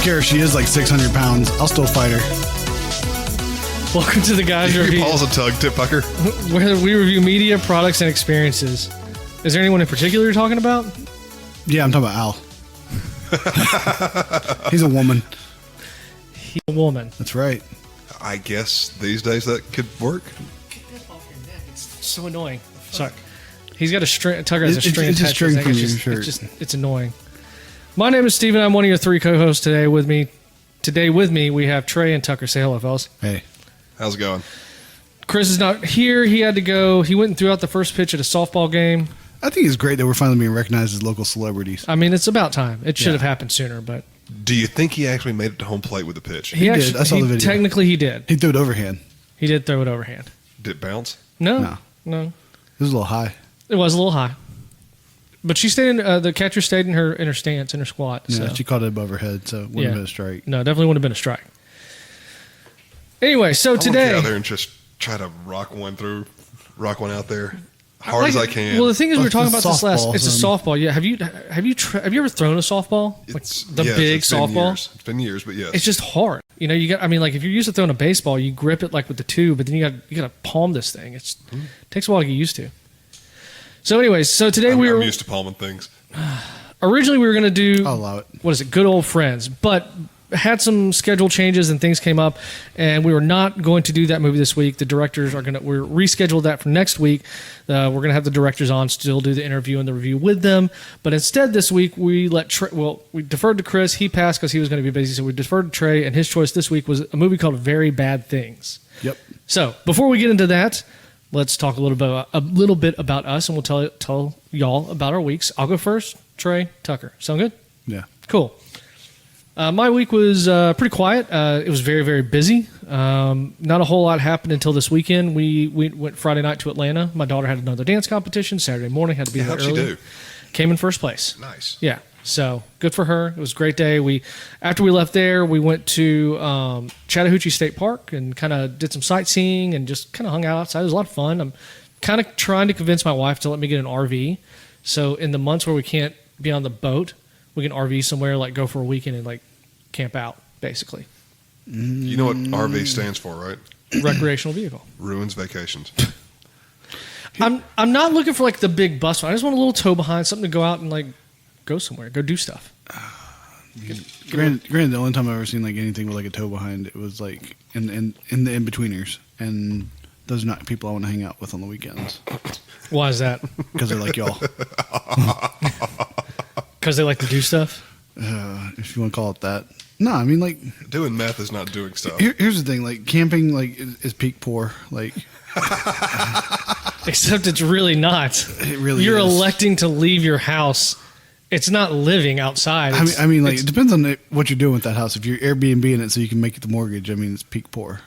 don't care if she is like 600 pounds. I'll still fight her. Welcome to the Guys Review, Paul's a tug tip fucker. where we review media, products, and experiences. Is there anyone in particular you're talking about? Yeah, I'm talking about Al. He's a woman. He's a woman. That's right. I guess these days that could work. Get that off your neck. It's so annoying. Sorry. He's got a string. Tucker has a string It's a attached to his string neck. from It's your just, shirt. it's annoying. My name is Steven. I'm one of your three co-hosts today. With me, we have Trey and Tucker. Say hello, fellas. Hey. How's it going? Chris is not here. He had to go. He went and threw out the first pitch at a softball game. I think it's great that we're finally being recognized as local celebrities. I mean, it's about time. It should have happened sooner, but Do you think he actually made it to home plate with the pitch? He did. I saw the video. Technically, he did. He threw it overhand. He did throw it overhand. Did it bounce? No. It was a little high. It was a little high. But she stayed in, the catcher stayed in her stance, in her squat. Yeah, So. she caught it above her head, so it wouldn't have been a strike. No, definitely wouldn't have been a strike. Anyway, so I want to get today. out there and just try to rock one out there hard as I can. Well, the thing is, we were It's talking a about this last. softball, It's a son. softball. Yeah. Have you ever thrown a softball? Like the big it's been softball? years. It's been years, but yes. It's just hard. You know, I mean, like if you're used to throwing a baseball, you grip it like with the two, but then you got to palm this thing. It takes a while to get used to. So, anyways, today I'm we were used to palming things. originally we were going to do I'll allow it. what is it? Good old friends, but had some schedule changes and things came up, and we were not going to do that movie this week. The directors we're rescheduled that for next week. We're going to have the directors on, still do the interview and the review with them, but instead this week we we deferred to Chris. He passed because he was going to be busy, so we deferred to Trey, and his choice this week was a movie called Very Bad Things. Yep. So before we get into that, let's talk a little bit about us, and we'll tell y'all about our weeks. I'll go first. Trey, Tucker, sound good? Yeah. Cool. My week was pretty quiet. It was very, very busy. Not a whole lot happened until this weekend. We went Friday night to Atlanta. My daughter had another dance competition. Saturday morning, had to be there How'd early. she do? Came in first place. Nice. Yeah. So good for her. It was a great day. After we left there, we went to Chattahoochee State Park and kind of did some sightseeing and just kind of hung out outside. It was a lot of fun. I'm kind of trying to convince my wife to let me get an RV. So in the months where we can't be on the boat, we can RV somewhere, like go for a weekend and like camp out, basically. You know what RV stands for, right? Recreational vehicle. Ruins vacations. I'm not looking for like the big bus one. I just want a little tow behind, something to go out and like go somewhere, go do stuff. Granted, the only time I've ever seen like anything with like a tow behind it was like in the in-betweeners, and those are not people I want to hang out with on the weekends Why is that? because they're like y'all. Because they like to do stuff? If you want to call it that. No, I mean like Doing meth is not doing stuff. here's the thing: like camping, like is peak poor. Like Except it's really not. it really You're is. electing to leave your house. It's not living outside. I mean, like it depends on what you're doing with that house. If you're Airbnb in it so you can make it the mortgage, I mean, it's peak poor.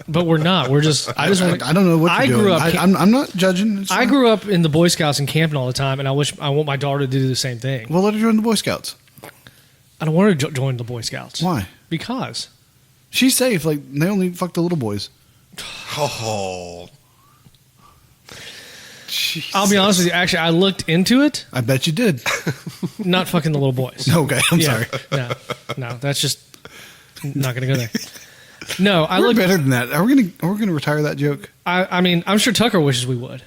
But we're not. We're just. I just want. I don't know what you're I doing. grew up. I'm not judging. It's I fine. grew up in the Boy Scouts and camping all the time, and I want my daughter to do the same thing. Well, let her join the Boy Scouts. I don't want her to join the Boy Scouts. Why? Because She's safe. Like they only fuck the little boys. Oh. Jesus. I'll be honest with you. Actually, I looked into it. I bet you did. Not fucking the little boys. Okay, I'm Yeah. sorry. No, that's just not going to go there. No, I We're looked. better than that. Are we gonna retire that joke? I mean, I'm sure Tucker wishes we would.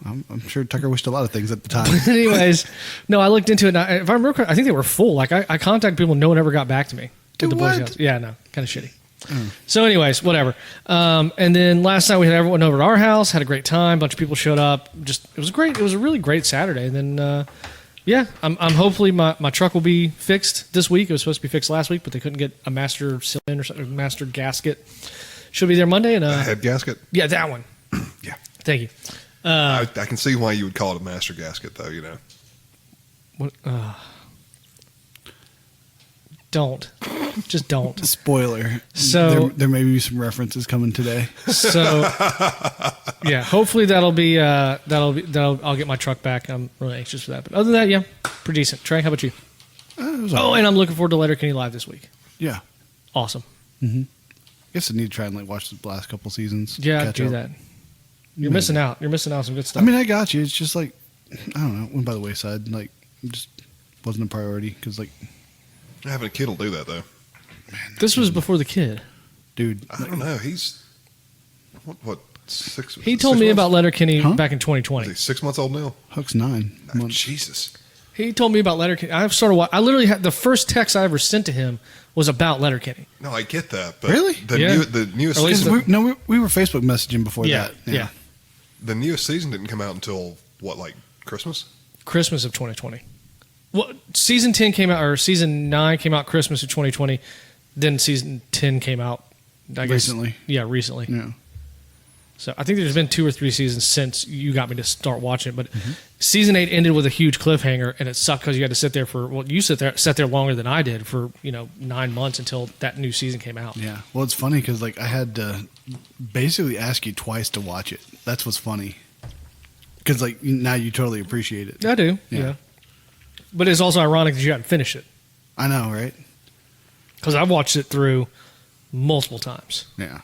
I'm sure Tucker wished a lot of things at the time. Anyways, no, I looked into it. And if I remember correctly, I think they were full. Like I contacted people, no one ever got back to me. Dude, with the Boy what? Scouts. Yeah, no, kind of shitty. So, anyways, whatever. And then last night we had everyone over at our house. Had a great time. A bunch of people showed up. It was great. It was a really great Saturday. And then, yeah, I'm hopefully my truck will be fixed this week. It was supposed to be fixed last week, but they couldn't get a master cylinder or something, master gasket. Should be there Monday. And A head gasket? yeah, that one. Yeah. Thank you. I can see why you would call it a master gasket, though, you know. What? Don't. Just don't. Spoiler. So- there may be some references coming today. So, yeah, hopefully that'll I'll get my truck back. I'm really anxious for that. But other than that, yeah, pretty decent. Trey, how about you? It was Oh, all right. and I'm looking forward to Letterkenny Live this week. Yeah. Awesome. I guess I need to try and like watch the last couple seasons. to Yeah, catch do up. that. You're missing out. You're missing out on some good stuff. I mean, I got you. It's just like I don't know. It went by the wayside. Like, it just wasn't a priority because like Having a kid will do that, though. This was before the kid. Dude. I don't know. He's what 6? He told me about Letterkenny back in 2020. Is he 6 months old now? Huck's 9 Oh, months. Jesus. He told me about Letterkenny. I literally had the first text I ever sent to him was about Letterkenny. No, I get that. But Really? The, Yeah. the newest Or at least season, We were Facebook messaging before Yeah, that. yeah. the newest season didn't come out until what, like Christmas? Christmas of 2020. Well, season 10 came out, or season 9 came out Christmas of 2020. Then season 10 came out, I guess. Recently. Yeah, recently. Yeah. So I think there's been 2 or 3 seasons since you got me to start watching it. But season 8 ended with a huge cliffhanger, and it sucked because you had to sit there you sat there longer than I did for 9 months until that new season came out. Yeah. Well, it's funny because like I had to basically ask you twice to watch it. That's what's funny. Because like now you totally appreciate it. I do. Yeah. But it's also ironic that you hadn't finished it I know, right? because I've watched it through multiple times. Yeah.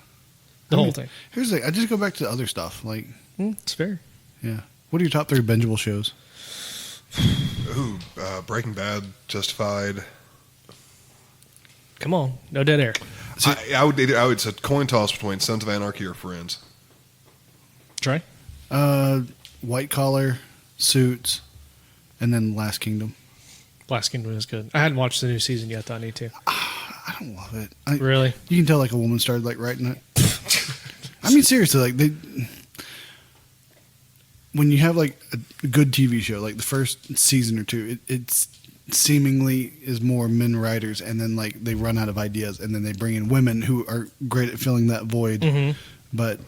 The whole thing. Here's the thing. I just go back to other stuff. Like, It's fair. yeah. What are your top 3 bingeable shows? Ooh, Breaking Bad, Justified. Come on, no dead air. I would say coin toss between Sons of Anarchy or Friends. Trey. White Collar, Suits, and then Last Kingdom. Last Kingdom is good. I hadn't watched the new season yet, though I need to. I don't love it. Really? You can tell like a woman started like writing it. I mean, seriously, like when you have like a good TV show, like the first season or 2, it's seemingly is more men writers, and then like they run out of ideas, and then they bring in women who are great at filling that void. Mm-hmm. But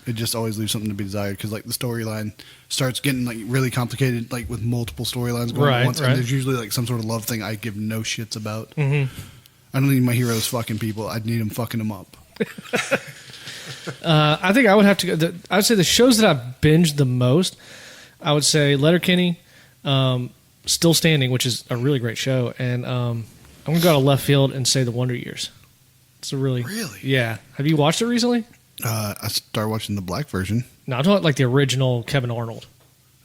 it just always leaves something to be desired because like the storyline starts getting like really complicated, like with multiple storylines going Right, at once, right. and there's usually like some sort of love thing I give no shits about. Mm-hmm. I don't need my heroes fucking people. I'd need them fucking them up. I think I would have to go. I would say the shows that I've binged the most, I would say Letterkenny, Still Standing, which is a really great show, and I'm going to go to left field and say The Wonder Years. It's a really. Yeah. Have you watched it recently? I started watching the black version. No, I'm talking like the original Kevin Arnold.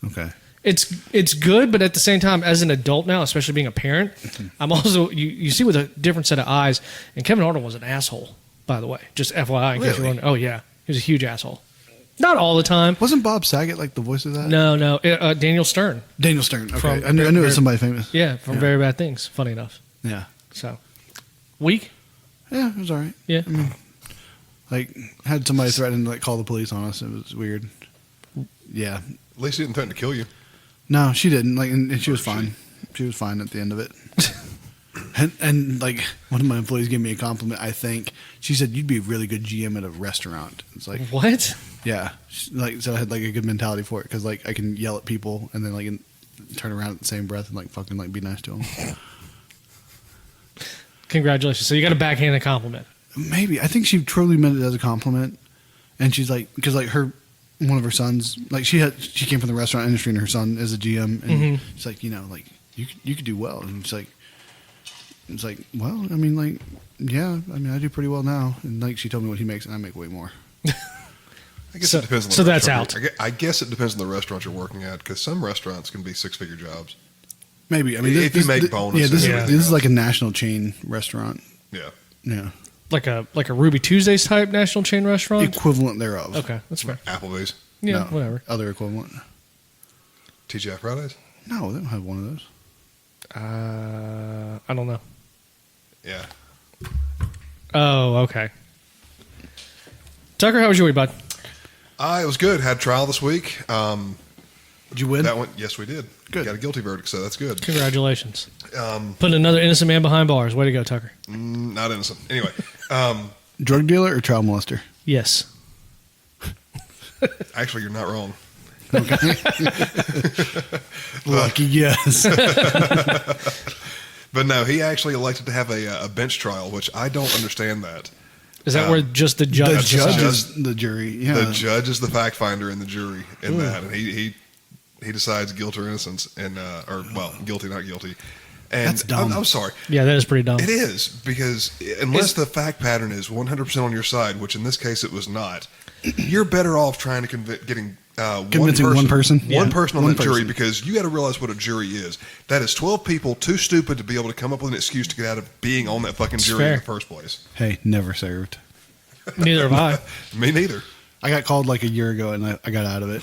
Okay. It's good, but at the same time, as an adult now, especially being a parent, I'm also you see with a different set of eyes. And Kevin Arnold was an asshole, by the way. Just FYI, in case you're wondering. Oh yeah, he was a huge asshole. Not all the time. Wasn't Bob Saget like the voice of that? No. Daniel Stern. Daniel Stern. Okay, From I knew it was somebody famous. Yeah, from Very Bad Things. Funny enough. Yeah. So, weak. Yeah, it was all right. Yeah. I mean, like had somebody threaten to like call the police on us. It was weird. Yeah. At least he didn't threaten to kill you. No, she didn't. Like, and she was fine. She was fine at the end of it. and like one of my employees gave me a compliment. I think she said you'd be a really good GM at a restaurant. It's like What? yeah, like so I had like a good mentality for it because like I can yell at people and then like turn around at the same breath and like fucking like be nice to them. Congratulations. So you got a backhanded compliment. Maybe I think she truly meant it as a compliment, and she's like because like one of her sons like she came from the restaurant industry and her son is a GM and she's like like you could do well and it's like well I mean like yeah I mean I do pretty well now and like she told me what he makes and I make way more. I guess it depends on the so that's restaurant. out. I guess it depends on the restaurant you're working at because some restaurants can be 6-figure jobs. Maybe I mean if you make bonuses. Yeah, this is like a national chain restaurant. Yeah. Yeah, Like a Ruby Tuesdays type national chain restaurant. equivalent thereof. Okay, that's fair. Applebee's, Yeah, No, whatever. Other equivalent. TGI Fridays. No, they don't have one of those. I don't know. Yeah. Oh, okay. Tucker, how was your week, bud? It was good. Had trial this week. Did you win? That went. Yes, we did. Good. Got a guilty verdict, so that's good. Congratulations. Putting another innocent man behind bars. Way to go, Tucker. Not innocent. Anyway, Drug dealer or child molester? Yes. actually, you're not wrong. Lucky guess. But no, he actually elected to have a bench trial, which I don't understand that. Is that where just the judge? The judge decides? is the jury. Yeah. The judge is the fact finder in the jury in that, and he decides guilt or innocence, and or well, guilty, not guilty. And That's dumb. I'm sorry. Yeah, that is pretty dumb. It is, because unless the fact pattern is 100% on your side, which in this case it was not, you're better off trying to getting Convincing one person? One person on One that jury, person. because you got to realize what a jury is. That is 12 people too stupid to be able to come up with an excuse to get out of being on that fucking jury in the first place. Hey, never served. Neither have I. Me neither. I got called like a year ago, and I got out of it.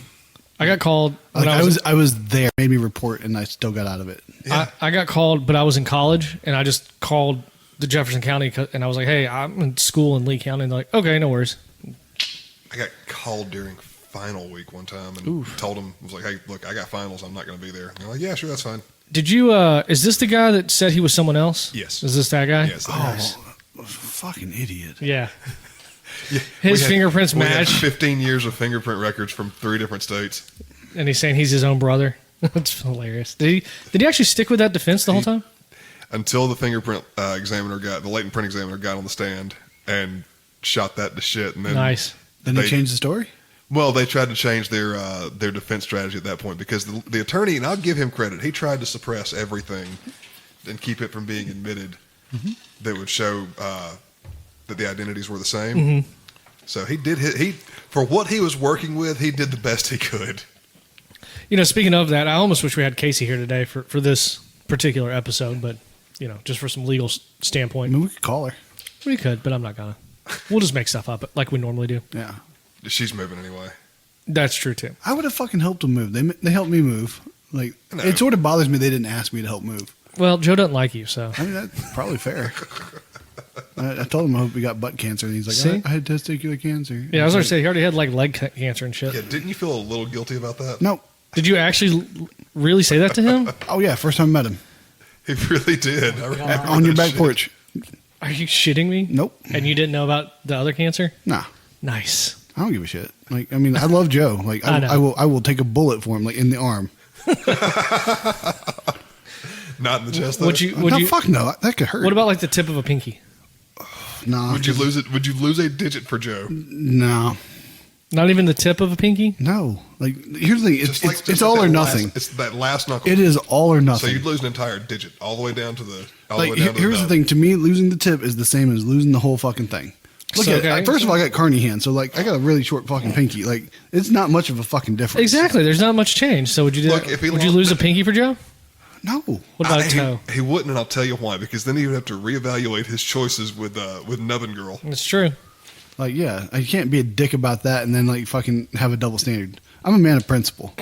I got called when Like, I was there, made me report, and I still got out of it. Yeah. I got called, but I was in college, and I just called the Jefferson County, and I was like, "Hey, I'm in school in Lee County." And they're like, "Okay, no worries." I got called during final week one time and told them, I was like, hey, look, I got finals. I'm not going to be there. And they're like, yeah, sure, that's fine. Did you? Is this the guy that said he was someone else? Yes. Is this that guy? Yes. Fucking idiot. Yeah. Yeah, His fingerprints we had match. 15 years of fingerprint records from 3 different states. And he's saying he's his own brother. That's hilarious. Did he actually stick with that defense the whole time? Until the fingerprint the latent print examiner got on the stand and shot that to shit. And then Nice. Then they changed the story? Well, they tried to change their defense strategy at that point because the attorney, and I'll give him credit, he tried to suppress everything and keep it from being admitted that would show that the identities were the same. Mm-hmm. So he for what he was working with, he did the best he could. You know, speaking of that, I almost wish we had Casey here today for this particular episode, but, you know, just for some legal I standpoint. mean, we could call her. We could, but I'm not gonna. We'll just make stuff up like we normally do. Yeah. She's moving anyway. That's true too. I would have fucking helped them move. They helped me move. Like, it sort of bothers me they didn't ask me to help move. Well, Joe doesn't like you, so I mean, that's probably fair. I told him I hope he got butt cancer, and he's like, See? I had testicular cancer. yeah. I was gonna say he already had like leg cancer and shit. Yeah, didn't you feel a little guilty about that? No. Did you actually really say that to him? Oh, yeah, first time I met him. He really did. I remember On your that back shit. porch. Are you shitting me? Nope. And you didn't know about the other cancer? Nah. Nice. I don't give a shit. Like, I mean, I love Joe. Like, I know. I will take a bullet for him, like in the arm. Not in the chest. Though. Would you? No, fuck no. That could hurt. What about like the tip of a pinky? Nah. Would you lose it? Would you lose a digit for Joe? No. Not even the tip of a pinky? No. Like, here's the thing. Just like It's all that or last- nothing. it's that last knuckle. It is all or So nothing. you'd lose an entire digit all the way down to the. Like, here's the thing. To me, losing the tip is the same as losing the whole fucking thing. Look So, at it. okay. First of all, I got carny hands, so like I got a really short fucking pinky. Like, it's not much of a fucking difference. Exactly. There's not much change. So would you do? Look, if he would you lost lose a it- pinky for Joe? No. What about a toe? He wouldn't, and I'll tell you why. Because then he would have to reevaluate his choices with Nubbin Girl. It's true. Like, yeah, I can't be a dick about that and then like fucking have a double standard. I'm a man of principle.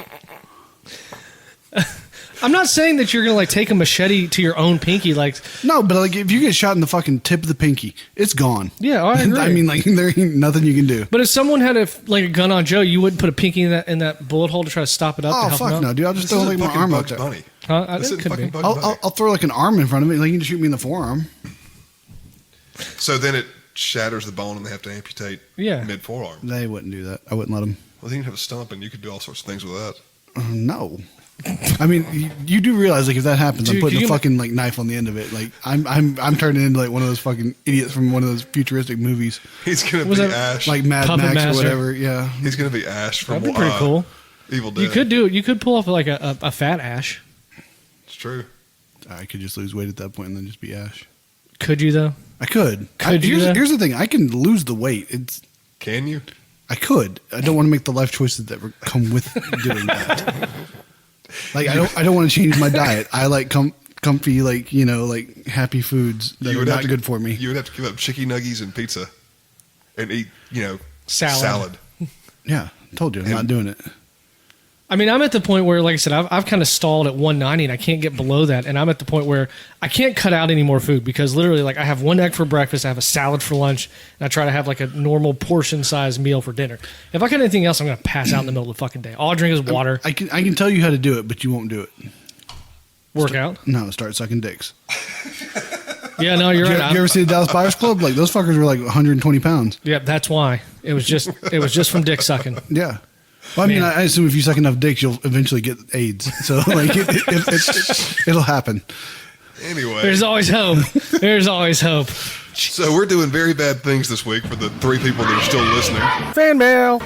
I'm not saying that you're gonna like take a machete to your own pinky. Like, No, but like if you get shot in the fucking tip of the pinky, it's gone. yeah, I agree. I mean, like there ain't nothing you can do. but if someone had a gun on Joe, you wouldn't put a pinky in that bullet hole to try to stop it up. to Oh help him fuck out? no, dude! I'll just This throw isn't like my fucking arm out Bugs there. Bunny. Huh? This It isn't could fucking be. Bugs I'll, Bunny. I'll throw like an arm in front of me. Like you can just shoot me in the forearm. So then it shatters the bone, and they have to amputate Yeah. mid forearm. They wouldn't do that. I wouldn't let them. Well, then you have a stump, and you could do all sorts of things with that. No. I mean, you do realize like if that happens, Dude, I'm putting could a you fucking like knife on the end of it. Like I'm turning into like one of those fucking idiots from one of those futuristic movies, He's gonna Was be that- Ash. like Mad Puppet Max Master. or whatever. Yeah. He's gonna be Ash from That'd be pretty cool. Evil Dead. You could do it. You could pull off like a fat Ash. It's true. I could just lose weight at that point and then just be Ash. Could you though? I could. Could you, here's, though? here's the thing. I can lose the weight. Can you? I could. I don't want to make the life choices that come with doing that. Like I don't want to change my diet. I like comfy, like like happy foods that You are would not have to- good for me. You would have to give up chicken nuggies and pizza, and eat Salad. Yeah, told you, I'm not doing it. I mean, I'm at the point where, like I said, I've kind of stalled at 190 and I can't get below that. And I'm at the point where I can't cut out any more food because literally, like, I have one egg for breakfast, I have a salad for lunch, and I try to have like a normal portion size meal for dinner. If I cut anything else, I'm going to pass out in the middle of the fucking day. All I drink is water. I can tell you how to do it, but you won't do it. Work out. No, start sucking dicks. Yeah, no, you're You, right. you ever see the Dallas Buyers Club? Like those fuckers were like 120 pounds. Yeah, that's why. It was just from dick sucking. Yeah. Well, I mean, Man. I assume if you suck enough dicks, you'll eventually get AIDS. So like it'll happen. Anyway, There's always hope. There's always hope. so we're doing very bad things this week for the 3 people that are still listening. Fan mail.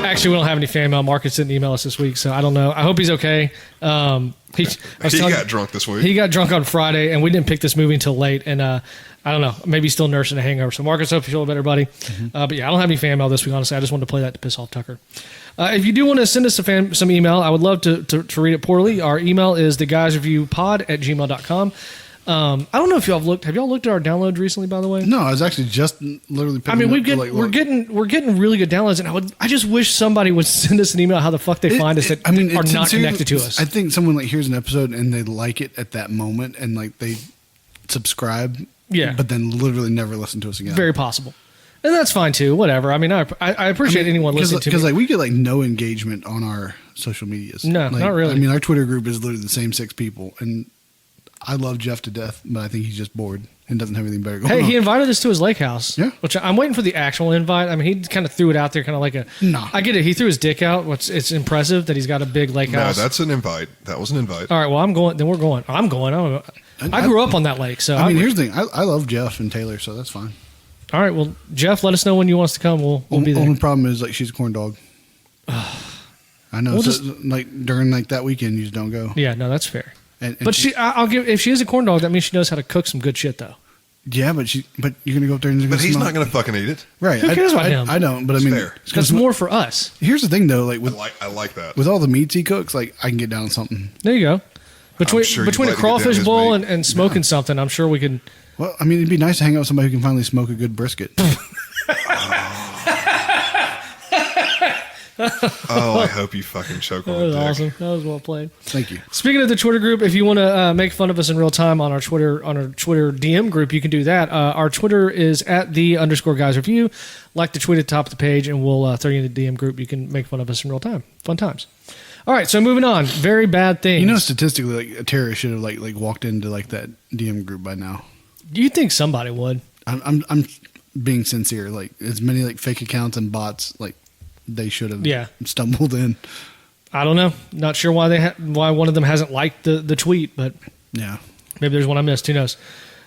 Actually, we don't have any fan mail. Marcus didn't email us this week, so I don't know. I hope he's okay. He Got drunk this week. He got drunk on Friday, and we didn't pick this movie until late. And I don't know, maybe he's still nursing a hangover. So Marcus, hope you feel better, buddy. But yeah, I don't have any fan mail this week. Honestly, I just wanted to play that to piss off Tucker. If you do want to send us some email, I would love to read it poorly. Our email is theguysreviewpod@gmail.com. I don't know if y'all have looked. Have y'all looked at our downloads recently? By the way, No, I was actually just literally. I mean, picking up we're getting really good downloads, and I just wish somebody would send us an email how the fuck they find us that are not connected to us. I think someone like hears an episode and they like it at that moment and like they subscribe, but then literally never listen to us again. Very possible, and that's fine too. Whatever. I mean, I appreciate anyone listening to me because like we get like no engagement on our social medias. No, like, not really. I mean, our Twitter group is literally the same 6 people, and I love Jeff to death, but I think he's just bored and doesn't have anything better going on. Hey, he invited us to his lake house. Yeah. Which I'm waiting for the actual invite. I mean, he kind of threw it out there, kind of like a. No. I get it. He threw his dick out. It's impressive that he's got a big lake house. No, that's an invite. That was an invite. All right. Well, I'm going. Then we're going. I'm going. I grew up on that lake, so I mean, here's the thing. I love Jeff and Taylor, so that's fine. All right. Well, Jeff, let us know when you want us to come. We'll be there. Only problem is like she's a corn dog. I know. We'll so, like during like that weekend, you just don't go. Yeah. No, that's fair. And But I'll give. If she is a corn dog, that means she knows how to cook some good shit, though. Yeah, but you're gonna go up there and. But he's not going to fucking eat it. Right. Who cares about him? I don't. But I mean, fair. That's more for us. Here's the thing, though. Like with I like that. with all the meats he cooks, like I can get down on something. There you go. Between sure you'd between like a to get down crawfish his bowl meat. and smoking something, I'm sure we could. Well, I mean, it'd be nice to hang out with somebody who can finally smoke a good brisket. Oh, I hope you fucking choke on That was a dick. awesome. That was well played. Thank you. Speaking of the Twitter group, if you want to make fun of us in real time on our Twitter DM group, you can do that. Our Twitter is @the_guysreview. Like to tweet at the top of the page, and we'll throw you in the DM group. You can make fun of us in real time. Fun times. All right, so moving on. Very bad things. You know, statistically, like a terrorist should have like walked into like that DM group by now. Do you think somebody would? I'm being sincere. Like as many like fake accounts and bots, like they should have stumbled in. I don't know. Not sure why why one of them hasn't liked the tweet, but Yeah. maybe there's one I missed. Who knows?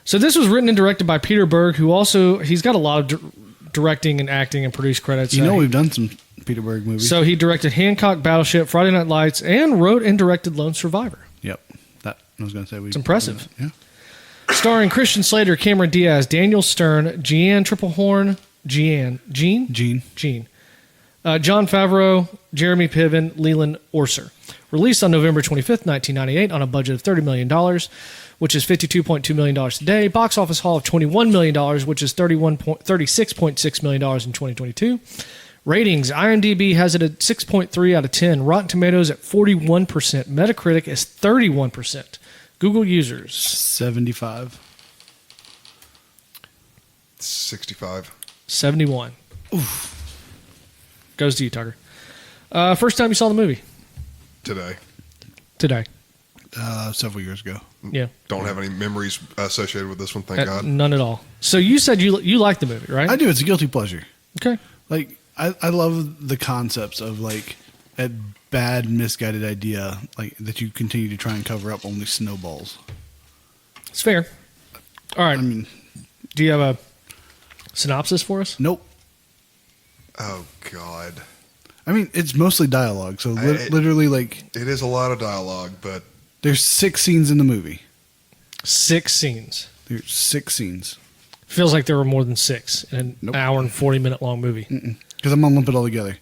So this was written and directed by Peter Berg, who also he's got a lot of directing and acting and produced credits. You know, we've done some Peter Berg movies. So he directed Hancock, Battleship, Friday Night Lights, and wrote and directed Lone Survivor. Yep. That I was going to say. It's impressive. Yeah. Starring Christian Slater, Cameron Diaz, Daniel Stern, Jeanne Triplehorn, Jean, Jon Favreau, Jeremy Piven, Leland Orser. Released on November 25th, 1998, on a budget of $30 million, which is $52.2 million today. Box office haul of $21 million, which is $36.6 million in 2022. Ratings, IMDb has it at 6.3 out of 10. Rotten Tomatoes at 41%. Metacritic is 31%. Google users. 75. 65. 71. Oof. Goes to you, Tucker. First time you saw the movie? Today. Several years ago. Yeah. Don't have any memories associated with this one, thank God. None at all. So you said you liked the movie, right? I do. It's a guilty pleasure. Okay. Like I love the concepts of like that bad misguided idea like that you continue to try and cover up only snowballs. It's fair. All right. I mean, do you have a synopsis for us? nope. Oh, God. I mean, it's mostly dialogue. So literally, like, It is a lot of dialogue, but there's 6 scenes in the movie. 6 scenes. There's 6 scenes. Feels like there were more than 6 in an Nope. hour and 40-minute long movie. Because I'm going to lump it all together.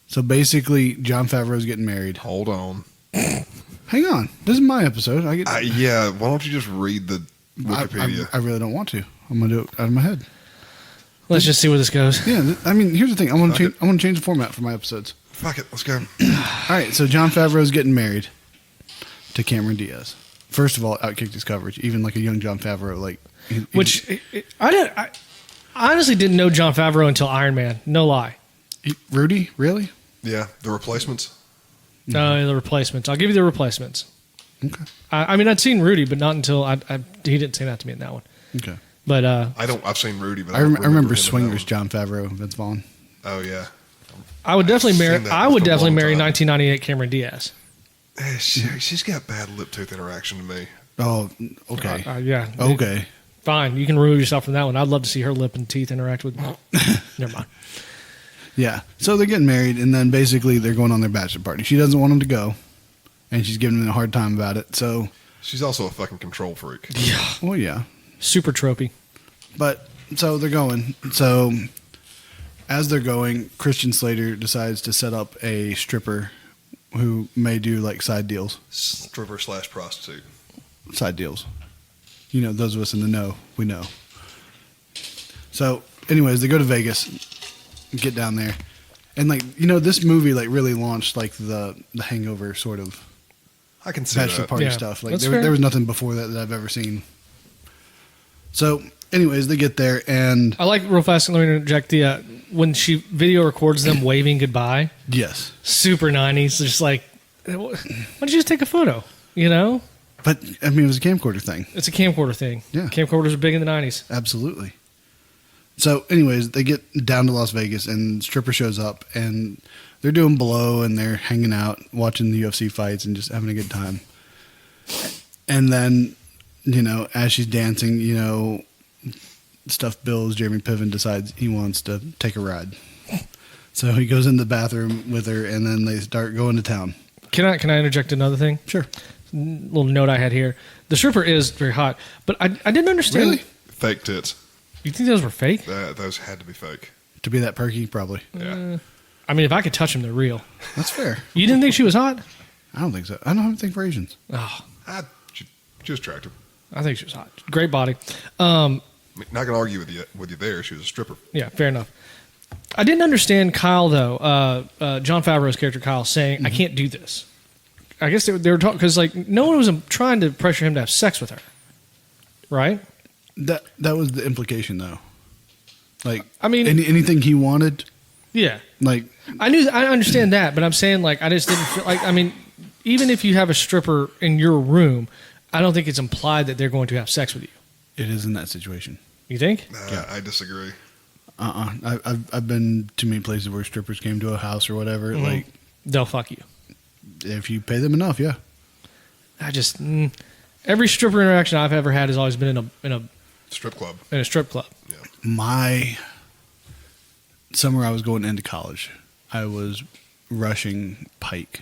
So basically, Jon Favreau's getting married. hold on. Hang on. This is my episode. Yeah, why don't you just read the Wikipedia? I really don't want to. I'm going to do it out of my head. Let's just see where this goes. Yeah, I mean, here's the thing. I want to change the format for my episodes. Fuck it, let's go. All right, so Jon Favreau's getting married to Cameron Diaz. First of all, outkicked his coverage. Even like a young Jon Favreau, like I honestly didn't know Jon Favreau until Iron Man. No lie. Rudy, really? Yeah, the replacements. No, the replacements. I'll give you the replacements. Okay. I mean, I'd seen Rudy, but not until he didn't say that to me in that one. Okay. But I've seen Rudy, but I remember him in that Swingers, one. Jon Favreau, Vince Vaughn. Oh yeah, I would definitely marry. seen that I would for a definitely long marry time. 1998 Cameron Diaz. She's got bad lip tooth interaction to me. Oh, okay. Yeah. Okay. Fine. You can remove yourself from that one. I'd love to see her lip and teeth interact with. Never mind. Yeah. So they're getting married, and then basically they're going on their bachelor party. She doesn't want him to go, and she's giving him a hard time about it. So, She's also a fucking control freak. well, yeah. Super tropey. But so they're going. So as they're going, Christian Slater decides to set up a stripper who may do like side deals. Stripper / prostitute. Side deals. You know, those of us in the know, we know. So, anyways, they go to Vegas, get down there, and like, you know, this movie like really launched like the Hangover sort of I can see bachelor that. party Yeah, stuff. Like that's there fair. was nothing before that I've ever seen. So, anyways, they get there and I like real fast. Let me interject the when she video records them waving goodbye. yes, Super 90s. Just like, why don't you just take a photo? You know, but I mean, it was a camcorder thing. it's a camcorder thing. Yeah. Camcorders are big in the 90s. Absolutely. So, anyways, they get down to Las Vegas, and stripper shows up, and they're doing blow, and they're hanging out, watching the UFC fights, and just having a good time. And then, you know, as she's dancing, you know, Stuffed Bill's Jeremy Piven decides he wants to take a ride. So he goes in the bathroom with her, and then they start going to town. Can I interject another thing? Sure. Little note I had here. The stripper is very hot, but I didn't understand. Really? Fake tits. You think those were fake? Those had to be fake. To be that perky, probably. Yeah. I mean, if I could touch them, they're real. That's fair. You didn't think she was hot? I don't think so. I don't have anything for Asians. Oh, She was attractive. I think she was hot. Great body. I mean, not gonna argue with you there. She was a stripper. Yeah, fair enough. I didn't understand Kyle though. John Favreau's character Kyle saying, "I can't do this." I guess they were talking because like no one was trying to pressure him to have sex with her, right? That was the implication, though. Like, I mean- anything he wanted, Yeah, like, I understand that, but I'm saying like I just didn't feel like. I mean, even if you have a stripper in your room, I don't think it's implied that they're going to have sex with you. it is in that situation. You think? Yeah. I disagree. I've been to many places where strippers came to a house or whatever. Mhm. Like, They'll fuck you. if you pay them enough, yeah. I just every stripper interaction I've ever had has always been in a Strip club. strip club. Yeah. My summer I was going into college, I was rushing Pike,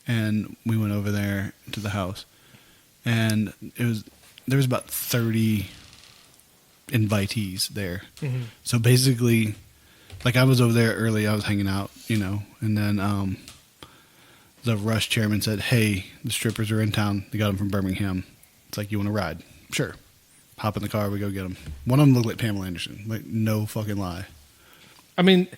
and we went over there to the house, and there was about 30 invitees there. Mm-hmm. So basically, like I was over there early, I was hanging out, you know, and then the Rush chairman said, "Hey, the strippers are in town. They got them from Birmingham. It's like, you want to ride?" Sure. Hop in the car, we go get them. One of them looked like Pamela Anderson. Like, no fucking lie. I mean,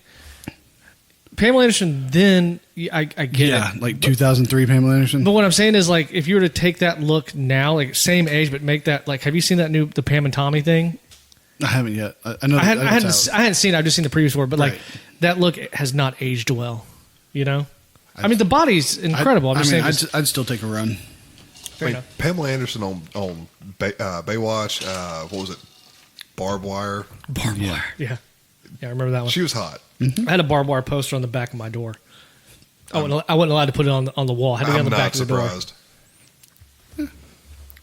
Pamela Anderson. Then I get it. Like 2003 Pamela Anderson. But what I'm saying is, like, if you were to take that look now, like same age, but make that like, have you seen that new the Pam and Tommy thing? I haven't yet. I know. I hadn't it's out. I hadn't seen it. I've just seen the previous one, but like Right. that look has not aged well. You know, I mean, the body's incredible. I'm just saying. I'd still take a run. Fair enough. Pamela Anderson on Baywatch. What was it? Barbed Wire. Barbed wire. Yeah, I remember that one. She was hot. I had a barbed wire poster on the back of my door. I wasn't allowed to put it on the wall. I had to be on I'm the back not of the door. surprised.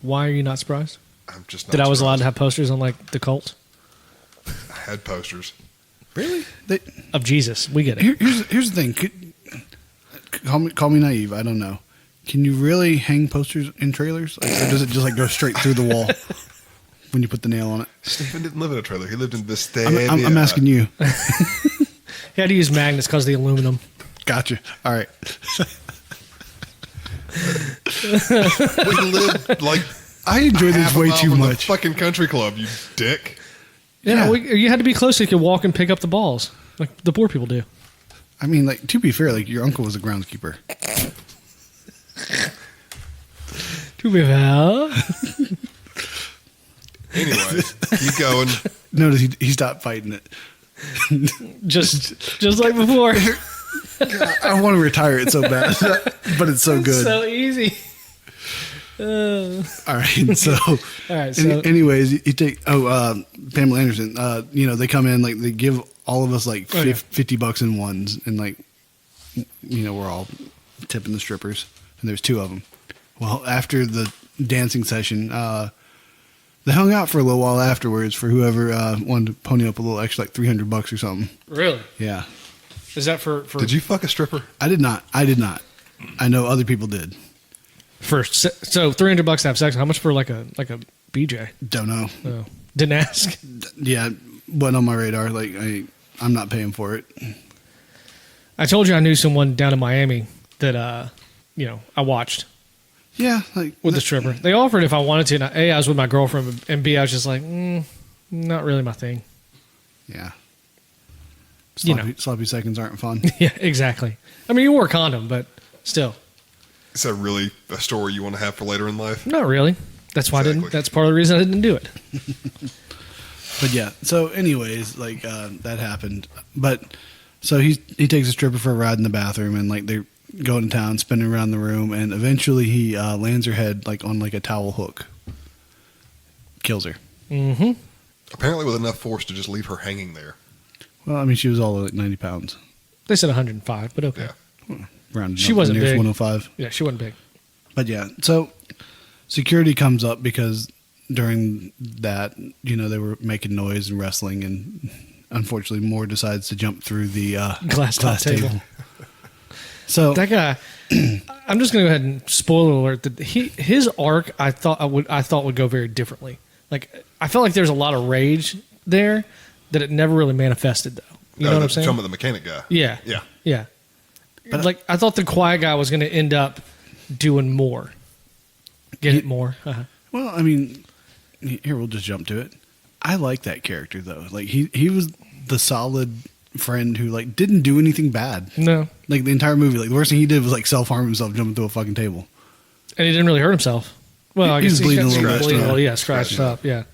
Why are you not surprised? I'm just not That I was allowed surprised. to have posters on like the cult I had posters. Really? of Jesus. We get it. Here's the thing. Call me naive. I don't know. Can you really hang posters in trailers, like, or does it just like go straight through the wall when you put the nail on it? Stephen didn't live in a trailer. He lived in this I'm asking you. He had to use magnets because of the aluminum. Gotcha. All right. We lived like I enjoy this half a way mile too from the much. fucking country club, you dick. Yeah, Yeah. you had to be close so you could walk and pick up the balls like the poor people do. I mean, like, to be fair, like, your uncle was a groundskeeper. To be fair. Anyway, keep going. Notice he stopped fighting it. just like before. I want to retire it so bad, but it's so good. So easy. All right, so, All right, so anyways, you take Pamela Anderson. You know, they come in, like, they give all of us like $50 in ones, and like, you know, we're all tipping the strippers, and there's two of them. Well, after the dancing session, they hung out for a little while afterwards for whoever wanted to pony up a little extra, like $300 or something. really, Yeah, is that for Did you fuck a stripper? I did not. I know other people did. first? So $300 to have sex. How much for like a BJ? Don't know. Oh, didn't ask. Yeah, wasn't on my radar. Like, I'm not paying for it. I told you I knew someone down in Miami that I watched Yeah, like with the stripper. They offered if I wanted to. And I was with my girlfriend, and B, I was just like, not really my thing. Yeah. You know. Sloppy seconds aren't fun. Yeah, exactly. I mean, you wore a condom, but still, Is that really a story you want to have for later in life? not really. That's why I Exactly. didn't. That's part of the reason I didn't do it. But yeah, so anyways, like that happened. But so he takes a stripper for a ride in the bathroom, and like they're going to town, spinning around the room, and eventually he lands her head like on like a towel hook, kills her. Mm-hmm. Apparently with enough force to just leave her hanging there. Well, I mean, she was all like 90 pounds. They said 105, but okay. Yeah. Rounded She up, wasn't nearest big. 105. Yeah, she wasn't big. But yeah, so security comes up because during that, they were making noise and wrestling, and unfortunately, Moore decides to jump through the Glass top table. So That guy, I'm just gonna go ahead and spoiler alert that his arc I thought would go very differently. Like I felt like there's a lot of rage there that it never really manifested though. You know what I'm saying? Some of the mechanic guy. Yeah. Yeah. Yeah. But like I thought the quiet guy was gonna end up doing more. Get it more. Uh-huh. well, I mean, here we'll just jump to it. I like that character though. Like he was the solid friend who like didn't do anything bad. No. Like the entire movie, like the worst thing he did was like self-harm himself jumping through a fucking table. And he didn't really hurt himself. Well, I He guess was bleeding a got little bit, bleeding yeah. a little, yeah, scratched up, yeah.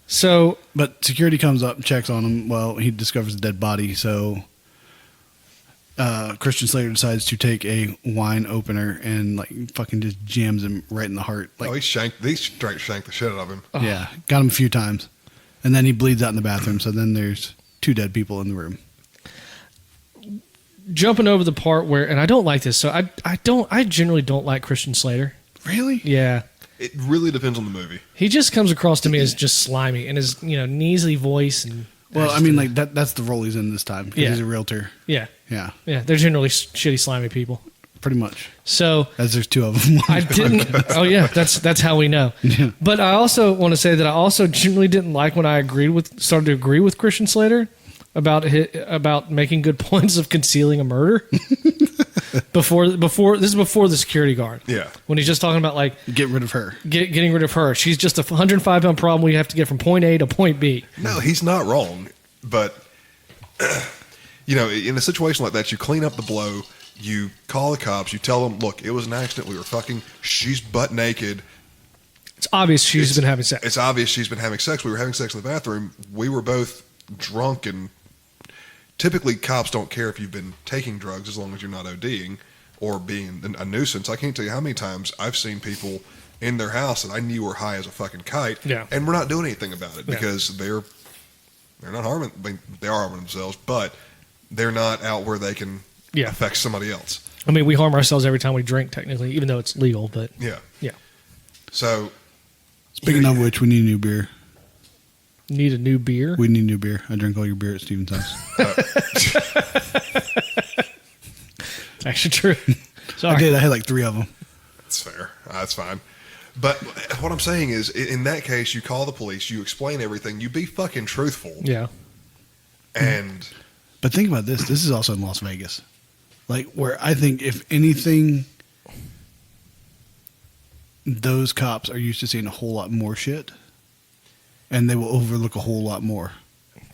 So But security comes up, checks on him. Well, he discovers a dead body, so Christian Slater decides to take a wine opener and like fucking just jams him right in the heart. Like, He straight shanked the shit out of him. yeah, got him a few times, and then he bleeds out in the bathroom. So then there's 2 dead people in the room. jumping over the part where, and I don't like this, so I generally don't like Christian Slater. Really? Yeah. It really depends on the movie. He just comes across to me as just slimy and his, Neasley voice and Well, I mean, like that's the role he's in this time. 'Cause Yeah. he's a realtor. yeah. Yeah, Yeah, they're generally shitty slimy people. pretty much. So As there's 2 of them. I didn't. Oh yeah, that's how we know. Yeah. But I also want to say that I also generally didn't like when I started to agree with Christian Slater about making good points of concealing a murder. before this is before the security guard. Yeah. When he's just talking about like Get rid of her. getting rid of her. She's just a 105-pound problem we have to get from point A to point B. No, he's not wrong. But, in a situation like that, you clean up the blow, you call the cops, you tell them, look, it was an accident. We were fucking, she's butt naked. It's obvious she's been having sex. It's obvious she's been having sex. We were having sex in the bathroom. We were both drunk, and typically cops don't care if you've been taking drugs as long as you're not ODing or being a nuisance. I can't tell you how many times I've seen people in their house that I knew were high as a fucking kite, Yeah. and we're not doing anything about it Yeah. because they're not harming. I mean, they are harming themselves, but they're not out where they can Yeah. affect somebody else. I mean, we harm ourselves every time we drink, technically, even though it's legal. But Yeah. yeah, So, Speaking of which, we need new beer. need a new beer. We need new beer. I drink all your beer at Steven's house. It's actually true. Sorry. I did. I had like 3 of them. it's fair. That's fine. But what I'm saying is, in that case, you call the police, you explain everything, you be fucking truthful, Yeah. and But think about this. This is also in Las Vegas. Like, where I think, if anything, those cops are used to seeing a whole lot more shit, and they will overlook a whole lot more.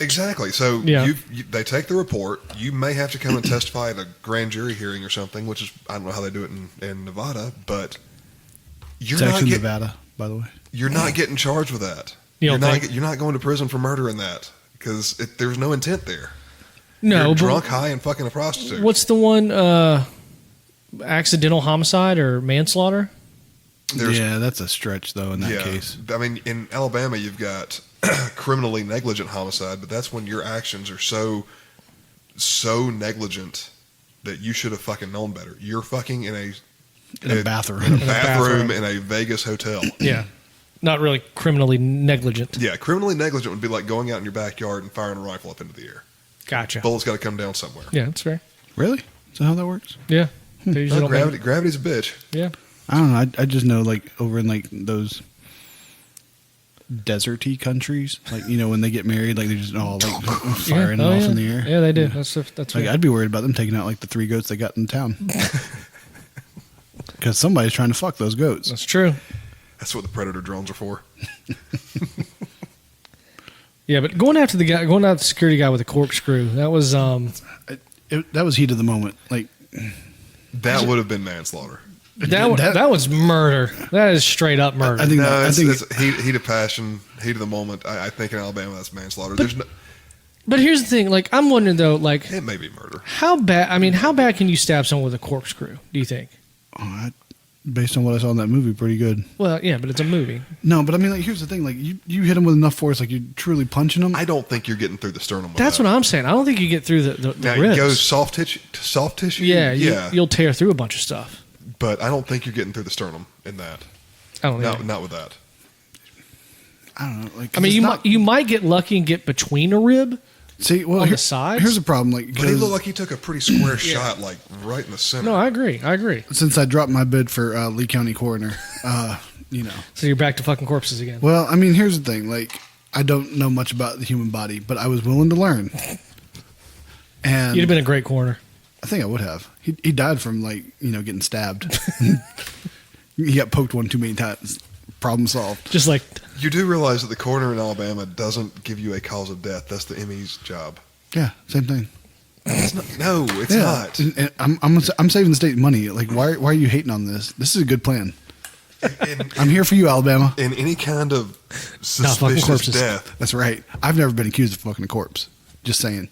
exactly. So Yeah. they take the report. You may have to come and testify at a grand jury hearing or something, which is, I don't know how they do it in Nevada, but you're It's not actually getting, Nevada, by the way. you're not getting charged with that. You You're don't not think? you're not going to prison for murdering that because there's no intent there. No, You're but drunk, high, and fucking a prostitute. what's the one? Accidental homicide or manslaughter? There's- Yeah, that's a stretch, though, in that yeah. case. I mean, in Alabama, you've got criminally negligent homicide, but that's when your actions are so negligent that you should have fucking known better. You're fucking in a bathroom. bathroom in a Vegas hotel. Yeah. Not really criminally negligent. Yeah, criminally negligent would be like going out in your backyard and firing a rifle up into the air. Gotcha. Bullet's got to come down somewhere. Yeah, that's fair. Really? Is that how that works? Yeah. They usually No, don't make- gravity's a bitch. yeah. I don't know. I just know, like, over in, like, those deserty countries, like when they get married, like they're just all like firing off in the air. Yeah, they do. That's like right. I'd be worried about them taking out like the 3 goats they got in town because somebody's trying to fuck those goats. That's true. That's what the Predator drones are for. Yeah, but going after the security guy with a corkscrew, that was that was heat of the moment. Like that would have been manslaughter. That was murder. That is straight up murder. I think it's heat of passion, heat of the moment. I think in Alabama that's manslaughter. But here's the thing. Like, I'm wondering though. Like, it may be murder. How bad? I mean, how bad can you stab someone with a corkscrew? Do you think? Based on what I saw in that movie, pretty good. Well, yeah, but it's a movie. No, but I mean, like, here's the thing. Like, you hit them with enough force, like you're truly punching them. I don't think you're getting through the sternum. That's what I'm saying. I don't think you get through the now, ribs. It goes soft tissue. Yeah, you'll tear through a bunch of stuff. But I don't think you're getting through the sternum in that. I don't think. Not with that. I don't know. Like, I mean, you might get lucky and get between a rib. See, well, on the sides. Here's the problem. Like, but he looked like he took a pretty square shot, like right in the center. No, I agree. Since I dropped my bid for Lee County coroner, So you're back to fucking corpses again. Well, I mean, here's the thing. Like, I don't know much about the human body, but I was willing to learn. And you'd have been a great coroner. I think I would have. He died from getting stabbed. He got poked one too many times. Problem solved. Just like you do realize that the coroner in Alabama doesn't give you a cause of death. That's the ME's job. Yeah, same thing. It's not. And I'm saving the state money. Like, why are you hating on this? This is a good plan. I'm here for you, Alabama. In any kind of suspicious death. That's right. I've never been accused of fucking a corpse. Just saying.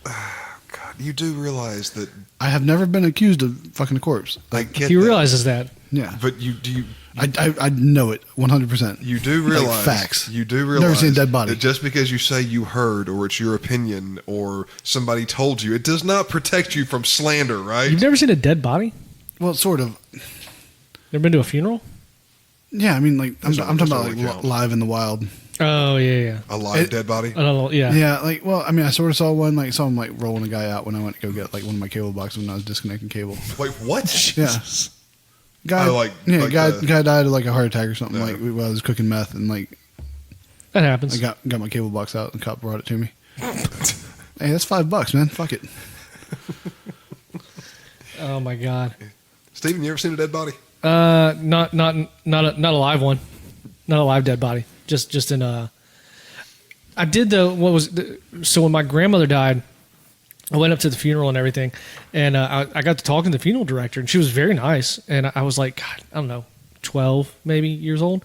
God, you do realize that I have never been accused of fucking a corpse. He realizes that. Yeah, but do you? I know it 100%. You do realize facts. You do realize never seen a dead body. That just because you say you heard or it's your opinion or somebody told you, it does not protect you from slander, right? You've never seen a dead body? Well, sort of. Never been to a funeral? Yeah, I mean, like I'm talking about like live in the wild. Oh yeah. A live dead body. Yeah. Yeah, like I mean, I sort of saw one. Like saw him like rolling a guy out when I went to go get like one of my cable boxes when I was disconnecting cable. Wait, what? Yeah. Guy, guy died of like a heart attack or something. No. Like while I was cooking meth and like that happens. I got my cable box out and the cop brought it to me. Hey, that's $5, man. Fuck it. Oh my god, Steven, you ever seen a dead body? Not a live one, not a live dead body. Just in a. I did so when my grandmother died. I went up to the funeral and everything, and I got to talking to the funeral director, and she was very nice. And I was like, God, I don't know, 12 maybe years old.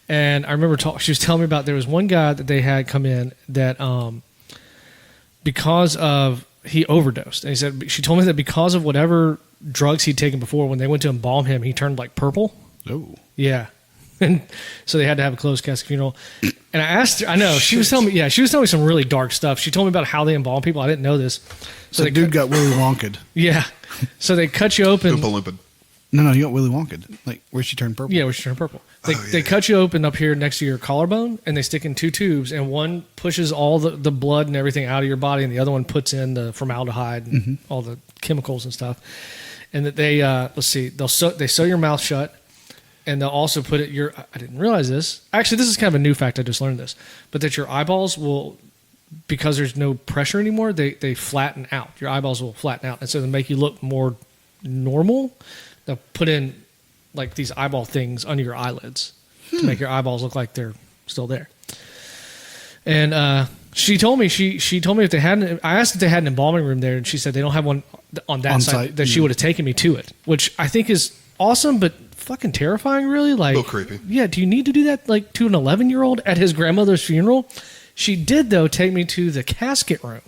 And I remember she was telling me about there was one guy that they had come in that because of he overdosed, and she told me that because of whatever drugs he'd taken before, when they went to embalm him, he turned like purple. Oh, yeah. And so they had to have a closed casket funeral. And I asked her, I know, she was telling me some really dark stuff. She told me about how they embalm people. I didn't know this. So the dude got Willy Wonka'd. Yeah. So they cut you open. Oompa Loompa. No, you got Willy Wonka'd. Like, where she turned purple. Yeah, where she turned purple. They cut you open up here next to your collarbone, and they stick in 2 tubes, and one pushes all the blood and everything out of your body, and the other one puts in the formaldehyde and all the chemicals and stuff. And that they, they sew your mouth shut. And they'll also put it I didn't realize this. Actually, this is kind of a new fact. I just learned this. But that your eyeballs will, because there's no pressure anymore, they flatten out. Your eyeballs will flatten out. And so to make you look more normal, they'll put in like these eyeball things under your eyelids to make your eyeballs look like they're still there. And she told me if they hadn't, I asked if they had an embalming room there, and she said they don't have one on that side, that she would have taken me to it, which I think is awesome, but fucking terrifying, really. Like, a little creepy. Yeah, do you need to do that like to an 11-year-old at his grandmother's funeral? She did, though, take me to the casket room,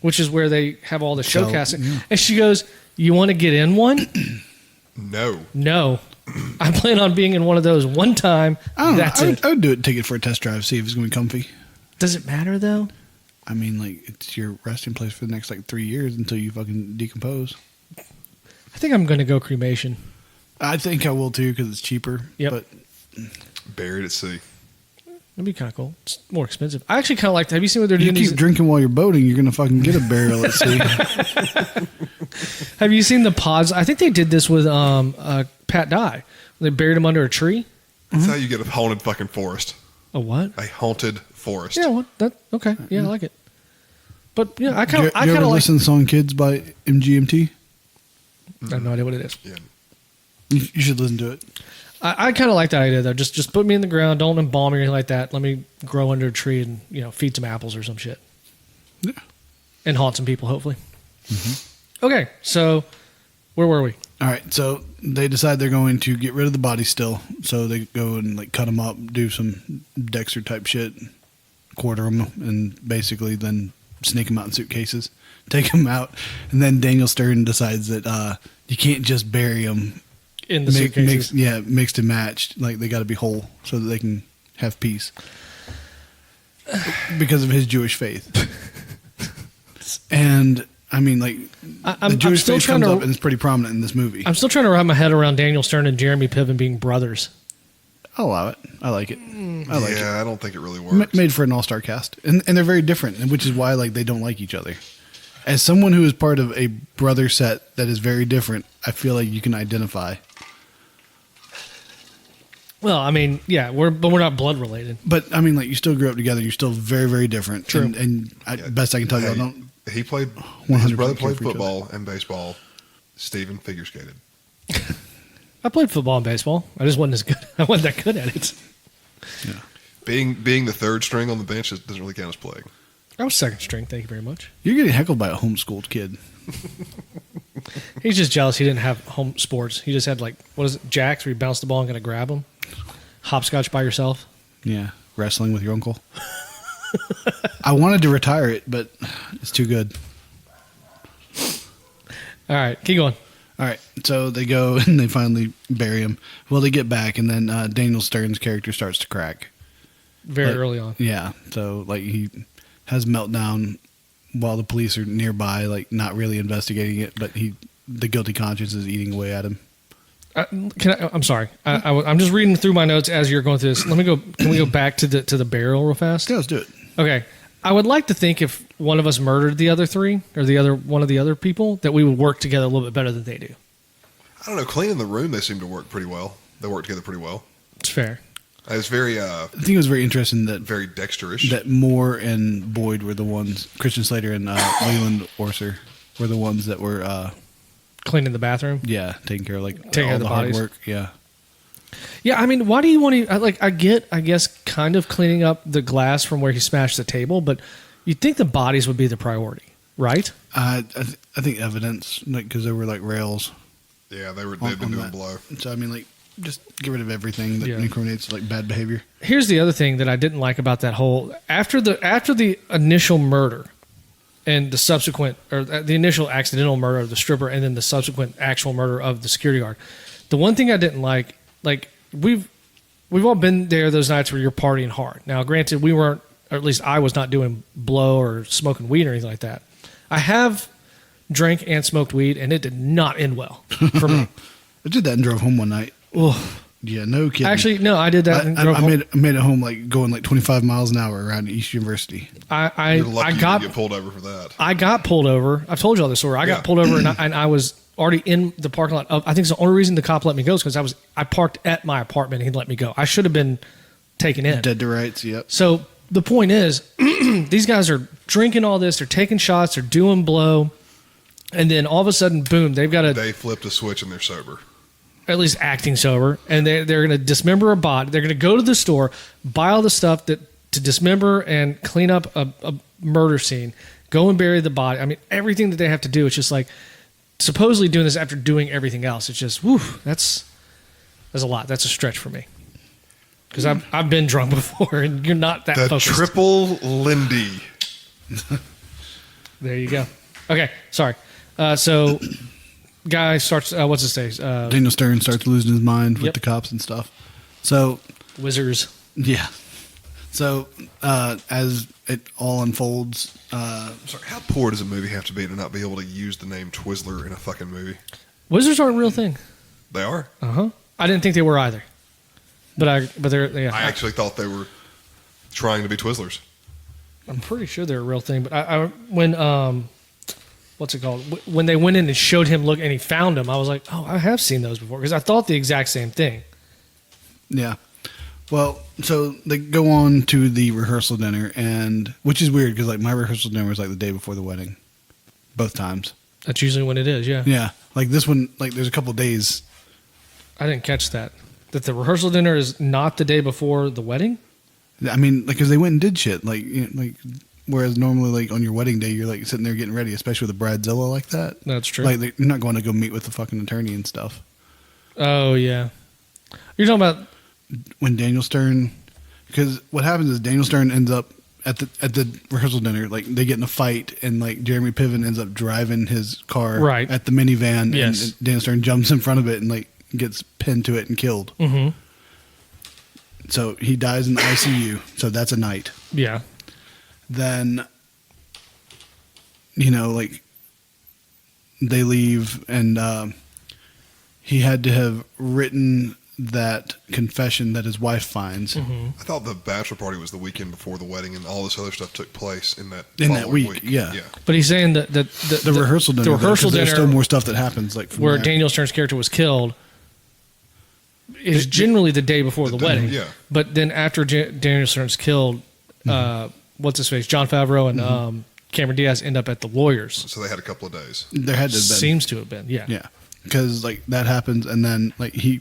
which is where they have all the show casket. Yeah. And she goes, "You want to get in one?" No. I plan on being in one of those one time. I would do it, take it for a test drive, see if it's going to be comfy. Does it matter, though? I mean, like, it's your resting place for the next, 3 years until you fucking decompose. I think I'm going to go cremation. I think I will too because it's cheaper. Yep. But buried at sea. That'd be kind of cool. It's more expensive. I actually kind of like. Have you seen what they're doing? You keep drinking while you're boating, you're gonna fucking get a burial at sea. Have you seen the pods? I think they did this with Pat Dye. They buried him under a tree. That's how you get a haunted fucking forest. A what? A haunted forest. Yeah, what? That okay? Yeah, I like it. But yeah, I kind You of like. ever listen to the song "Kids" by MGMT? I have no idea what it is. Yeah. You should listen to it. I kind of like that idea though. Just put me in the ground. Don't embalm me or anything like that. Let me grow under a tree and feed some apples or some shit. Yeah. And haunt some people, hopefully. Mm-hmm. Okay, so where were we? All right, so they decide they're going to get rid of the body still. So they go and like cut them up, do some Dexter type shit, quarter them, and basically then sneak them out in suitcases, take them out, and then Daniel Stern decides that you can't just bury them In the suitcases. mixed and matched. Like they got to be whole so that they can have peace because of his Jewish faith. And I mean, like the Jewish faith comes up and it's pretty prominent in this movie. I'm still trying to wrap my head around Daniel Stern and Jeremy Piven being brothers. I'll allow it. I like it. I like it. I don't think it really works. Made for an all-star cast, and they're very different, which is why like they don't like each other. As someone who is part of a brother set that is very different, I feel like you can identify. Well, I mean, yeah, we're not blood related. But I mean, like you still grew up together. You're still very, very different. True. And best I can tell you, I Hey, don't. He played. 100% His brother care played for each football and baseball. Steven figure skated. I played football and baseball. I just wasn't as good. I wasn't that good at it. Yeah. Being the third string on the bench doesn't really count as playing. I was second string. Thank you very much. You're getting heckled by a homeschooled kid. He's just jealous he didn't have home sports. He just had like, what is it, jacks where you bounce the ball and going to grab him? Hopscotch by yourself? Yeah, wrestling with your uncle. I wanted to retire it, but it's too good. All right, keep going. All right, so they go and they finally bury him. Well, they get back, and then Daniel Stern's character starts to crack. Very early on. Yeah, so like he has a meltdown while the police are nearby, like not really investigating it, but the guilty conscience is eating away at him. I'm sorry. I'm just reading through my notes as you're going through this. Can we go back to the burial real fast? Yeah, let's do it. Okay. I would like to think if one of us murdered the other three or one of the other people that we would work together a little bit better than they do. I don't know. Cleaning the room, they seem to work pretty well. They work together pretty well. It's fair. It was very, I think it was very interesting that very Dexterish. that Moore and Boyd were the ones. Christian Slater and Leland Orser were the ones that were. Cleaning the bathroom. Yeah, taking care of all the the hard bodies. work. Yeah. Yeah, I mean, why do you want to I guess kind of cleaning up the glass from where he smashed the table, but you'd think the bodies would be the priority, right? I think evidence, like because there were like rails. Yeah, they've on been doing that. blow. So I mean, like just get rid of everything that Yeah. incriminates like bad behavior. Here's the other thing that I didn't like about that whole after the initial murder and the subsequent or the initial accidental murder of the stripper and then the subsequent actual murder of the security guard. The one thing I didn't like we've all been there those nights where you're partying hard. Now, granted, we weren't, or at least I was not doing blow or smoking weed or anything like that. I have drank and smoked weed, and it did not end well for me. I did that and drove home one night. Ugh. Yeah, no kidding. Actually, no, I did that. And drove I home. made it home like going like 25 miles an hour around East University. You're lucky I you got didn't get pulled over for that. I got pulled over. I've told you all this story. I got pulled over, and I was already in the parking lot. I think it's the only reason the cop let me go is because I parked at my apartment and he let me go. I should have been taken in. Dead to rights. Yep. So the point is, these guys are drinking all this. They're taking shots. They're doing blow. And then all of a sudden, boom, they've got They flipped a switch and they're sober. at least acting sober. And they're going to dismember a body. They're going to go to the store, buy all the stuff to dismember and clean up a murder scene, go and bury the body. I mean, everything that they have to do. It's just like supposedly doing this after doing everything else. It's just, whew, that's a lot. That's a stretch for me. Because I've been drunk before, and you're not that The focused. triple Lindy. There you go. Okay, sorry. So, guy starts. What's his name? Daniel Stern starts losing his mind with Yep. the cops and stuff. So Wizards. yeah. So as it all unfolds, Sorry, how poor does a movie have to be to not be able to use the name Twizzler in a fucking movie? Wizards aren't a real thing. They are. I didn't think they were either. But they're. Yeah, I actually thought they were trying to be Twizzlers. I'm pretty sure they're a real thing. But when what's it called? When they went in and showed him look and he found them, I was like, oh, I have seen those before because I thought the exact same thing. yeah. Well, so they go on to the rehearsal dinner, and which is weird because like my rehearsal dinner was like the day before the wedding, both times. That's usually when it is. Yeah. Yeah, like this one, like there's a couple days. I didn't catch that. That the rehearsal dinner is not the day before the wedding. I mean, like because they went and did shit, like whereas normally like on your wedding day you're like sitting there getting ready, especially with a bridezilla like that. That's true. Like you're not going to go meet with the fucking attorney and stuff. Oh yeah, you're talking about when Daniel Stern, because what happens is Daniel Stern ends up at the rehearsal dinner, like they get in a fight, and like Jeremy Piven ends up driving his car right at the minivan, yes. and Daniel Stern jumps in front of it and like gets pinned to it and killed. Mm-hmm. So he dies in the ICU. So that's a night. Yeah. Then, like they leave, and he had to have written that confession that his wife finds. Mm-hmm. I thought the bachelor party was the weekend before the wedding, and all this other stuff took place in that week. Yeah. But he's saying that the rehearsal dinner. The rehearsal dinner. There's still more stuff that happens, like where Daniel Stern's character was killed. Is generally the day before the wedding. Yeah. But then after Daniel Stern's killed, what's his face? John Favreau and Cameron Diaz end up at the lawyers. So they had a couple of days. There had to have been. Seems to have been, yeah. Yeah. Because like that happens, and then like the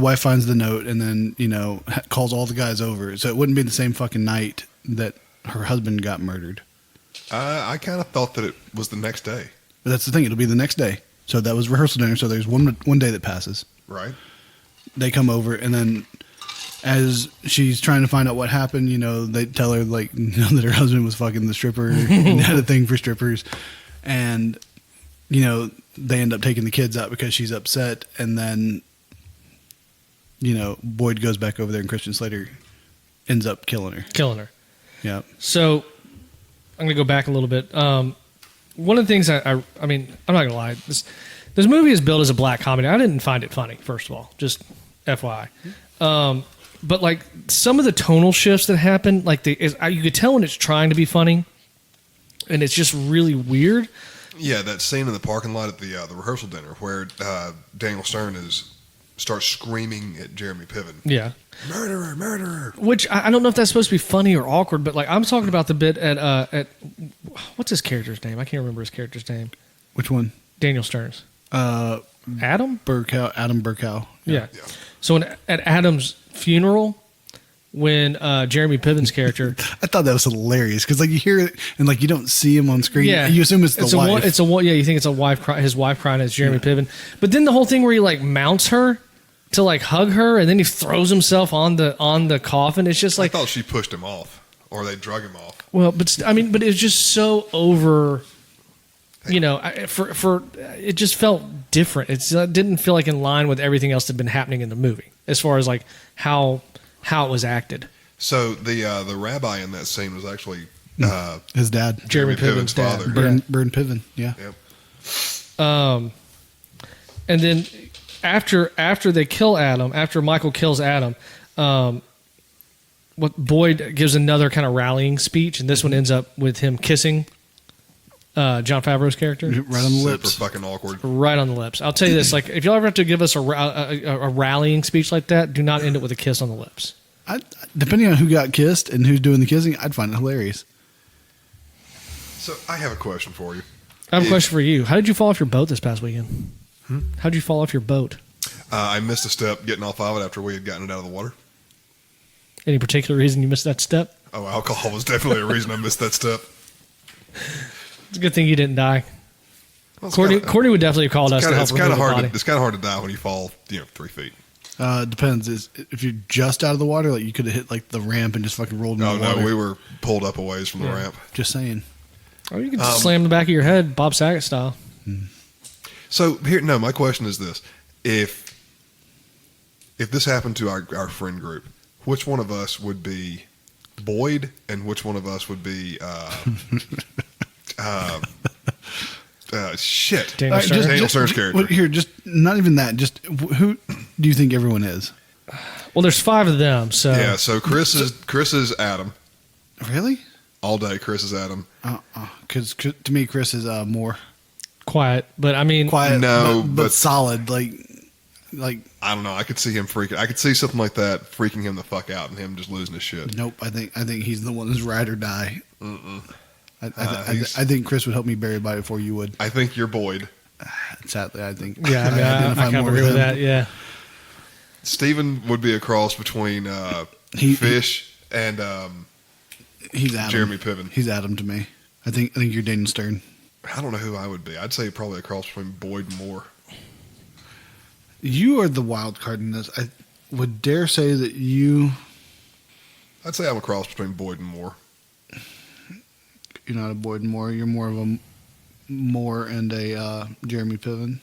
wife finds the note, and then calls all the guys over. So it wouldn't be the same fucking night that her husband got murdered. I kind of thought that it was the next day. But that's the thing; it'll be the next day. So that was rehearsal dinner. So there's one day that passes. Right. They come over, and then as she's trying to find out what happened, they tell her like that her husband was fucking the stripper and had a thing for strippers, and they end up taking the kids out because she's upset, and then Boyd goes back over there, and Christian Slater ends up killing her. Yeah. So I'm gonna go back a little bit. One of the things I mean, I'm not gonna lie, this movie is billed as a black comedy. I didn't find it funny, first of all, just FYI. But like some of the tonal shifts that happen, like you could tell when it's trying to be funny, and it's just really weird. Yeah, that scene in the parking lot at the rehearsal dinner where Daniel Stern starts screaming at Jeremy Piven. Yeah, murderer, murderer. Which I don't know if that's supposed to be funny or awkward, but like I'm talking about the bit at what's his character's name? I can't remember his character's name. Which one? Daniel Stern's. Adam Burkow. Yeah. So at Adam's funeral, when Jeremy Piven's character, I thought that was hilarious because like you hear it and like you don't see him on screen. Yeah, you assume it's the wife. You think it's a wife. His wife crying as Jeremy Piven, but then the whole thing where he like mounts her to like hug her, and then he throws himself on the coffin. It's just like I thought she pushed him off, or they drug him off. Well, but it's just so over. For it just felt different. It didn't feel like in line with everything else that had been happening in the movie, as far as like how it was acted. So the rabbi in that scene was actually his dad, Jeremy Piven's father, Burn Piven. Yeah. Yep. And then after they kill Adam, after Michael kills Adam, Boyd gives another kind of rallying speech, and this one ends up with him kissing John Favreau's character. Right on the lips. Super fucking awkward. Right on the lips. I'll tell you this, like if y'all ever have to give us a rallying speech like that, do not end it with a kiss on the lips. Depending on who got kissed and who's doing the kissing, I'd find it hilarious. So I have a question for you. I have a question for you. How did you fall off your boat this past weekend? How did you fall off your boat? I missed a step getting off of it after we had gotten it out of the water. Any particular reason you missed that step? Oh, alcohol was definitely a reason I missed that step. It's a good thing you didn't die. Well, Courtney would definitely have called us to help remove the body. It's kind of hard to die when you fall, 3 feet. Depends. If you're just out of the water, like you could have hit like the ramp and just fucking rolled in the water. No, we were pulled up a ways from the ramp. Just saying. Or you could just slam the back of your head, Bob Saget style. So my question is this: if this happened to our friend group, which one of us would be Boyd, and which one of us would be shit? Daniel Stern. Daniel Stern's character. Here, just not even that. Just who do you think everyone is? Well, there's 5 of them, so Yeah. So Chris is Adam. Really? All day, Chris is Adam. Because to me, Chris is more quiet. But I mean, quiet. No, but but solid. Like like I don't know. I could see him freaking. I could see something like that freaking him the fuck out and him just losing his shit. nope. I think he's the one who's ride or die. I He's- think Chris would help me bury a body before you would. I think you're Boyd. Sadly, I think. Yeah, I mean, I identify kind of more agree with him. that. Yeah. Steven would be a cross between Fish and He's Adam. Jeremy Piven. He's Adam to me. I think you're Daniel Stern. I don't know who I would be. I'd say probably a cross between Boyd and Moore. You are the wild card in this. I would dare say that you. I'd say I'm a cross between Boyd and Moore. You're not a Boyd Moore. You're more of a Moore and a Jeremy Piven.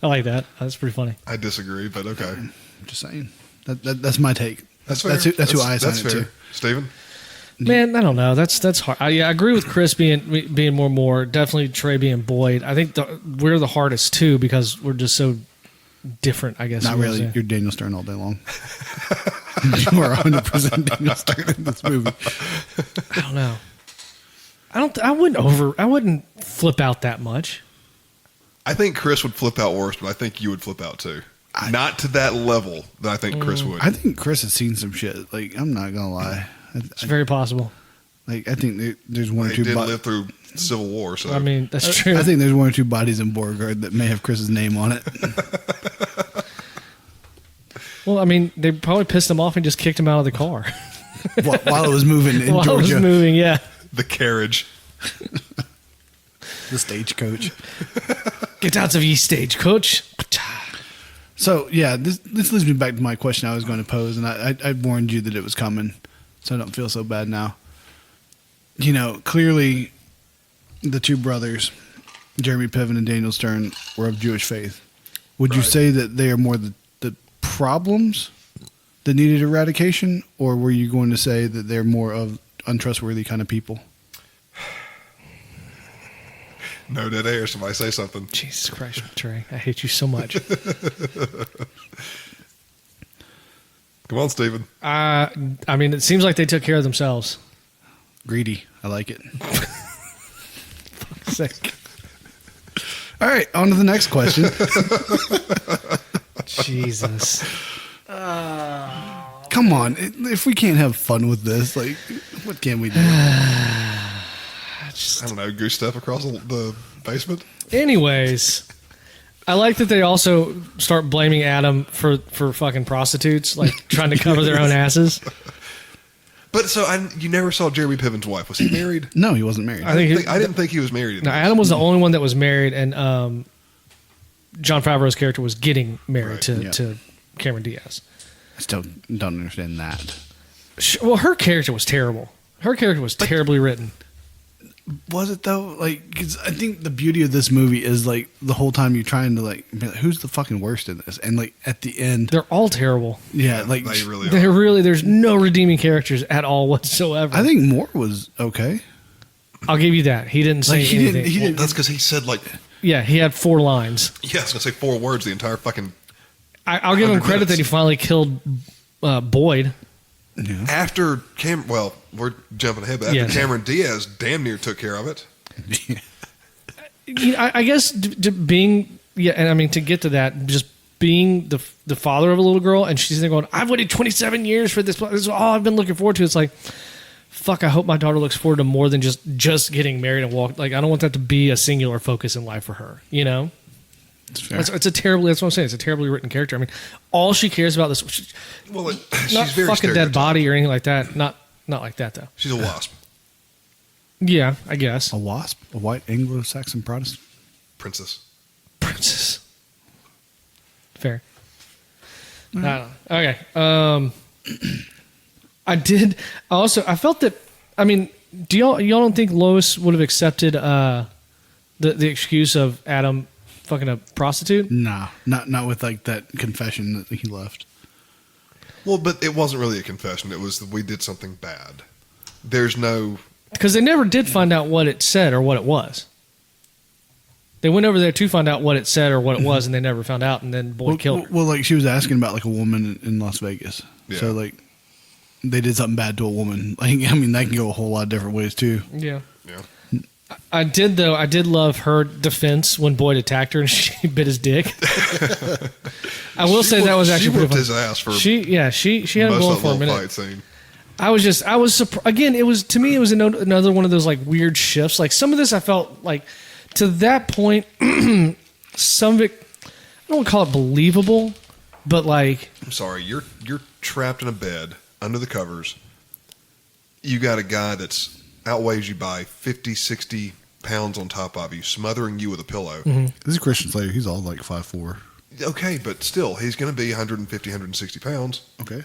I like that. That's pretty funny. I disagree, but okay. I'm just saying. That's my take. That's fair. That's who I assign That's it fair. to. Steven? Man, I don't know. That's hard. I agree with Chris being more. Definitely Trey being Boyd. I think we're the hardest too because we're just so different. I guess Not you know really. what I'm saying. You're Daniel Stern all day long. You are 100% Daniel Stern in this movie. I don't know. I wouldn't flip out that much. I think Chris would flip out worse, but I think you would flip out too. Not to that level that I think Chris would. I think Chris has seen some shit. Like, I'm not gonna lie. It's very possible. I think there's one or He two. did live through Civil War, so I mean, that's true. I think there's one or two bodies in Beauregard that may have Chris's name on it. Well, I mean, they probably pissed him off and just kicked him out of the car while it was moving in while it was Georgia. moving. Yeah. the carriage. The stagecoach. Get out of ye stagecoach. So yeah, this leads me back to my question I was going to pose, and I warned you that it was coming, so I don't feel so bad now. You know, clearly, the two brothers, Jeremy Piven and Daniel Stern, were of Jewish faith. Would you say that they are more the problems that needed eradication, or were you going to say that they're more of untrustworthy kind of people? No dead air. Somebody say something. Jesus Christ, Trey. I hate you so much. Come on, Steven. I mean, it seems like they took care of themselves. Greedy. I like it. Sick. All right, on to the next question. Jesus. Come on, if we can't have fun with this, like, what can we do? I don't know. Goose step across the basement. Anyways, I like that they also start blaming Adam for fucking prostitutes, like trying to cover their own asses. But so you never saw Jeremy Piven's wife. Was he married? No, he wasn't married. I think I didn't think he was married. in now, this. Adam was the only one that was married, and John Favreau's character was getting married Right. to Cameron Diaz. I still don't understand that. Well, her character was terrible. Her character was terribly written. Was it though? Like, 'cause I think the beauty of this movie is like the whole time you're trying to like, be like, who's the fucking worst in this? And like at the end, They're all terrible. yeah, like They really They're are. really there's no redeeming characters at all whatsoever. I think Moore was okay. I'll give you that. He didn't say Like, he anything. didn't- he Well, didn't- that's because he said like, Yeah, he had 4 lines. yeah, I was gonna say 4 words the entire fucking. I'll give him 100 credit that minutes. he finally killed Boyd. Yeah. After well, we're jumping ahead, but after Yes. Cameron Diaz damn near took care of it. You know, I guess being and I mean to get to that, just being the father of a little girl, and she's there going, "I've waited 27 years for this. This is all I've been looking forward to." It's like, fuck. I hope my daughter looks forward to more than just getting married and walk. Like, I don't want that to be a singular focus in life for her. You know, It's fair. it's a terribly. That's what I'm saying. It's a terribly written character. I mean, all she cares about this. Well, she's Not very fucking dead stereotypical. body or anything like that. Not like that though. She's a wasp. Yeah, I guess. A wasp, a white Anglo-Saxon Protestant. Princess. Princess. Fair. I don't know. Okay. I felt that. I mean, do y'all don't think Lois would have accepted the excuse of Adam fucking a prostitute? Nah, not with like that confession that he left. Well, but it wasn't really a confession. It was that we did something bad. There's no. Because they never did find out what it said or what it was. They went over there to find out what it said or what it was, and they never found out. And then Boyd killed her. Well, like she was asking about like a woman in Las Vegas. Yeah. So like they did something bad to a woman. Like, I mean, that can go a whole lot of different ways too. Yeah. Yeah. I did though. I did love her defense when Boyd attacked her and she bit his dick. I will say that was actually she pretty whooped his fun. ass for She had him most going of for that a little minute. fight scene. I was surprised. Again, it was, to me, it was another one of those like weird shifts. Like some of this I felt like to that point, some of it, I don't want to call it believable, but like, I'm sorry, you're trapped in a bed under the covers. You got a guy that's outweighs you by 50, 60 pounds on top of you, smothering you with a pillow. Mm-hmm. This is Christian Slater. He's all like 5'4". Okay, but still, he's going to be 150, 160 pounds. Okay.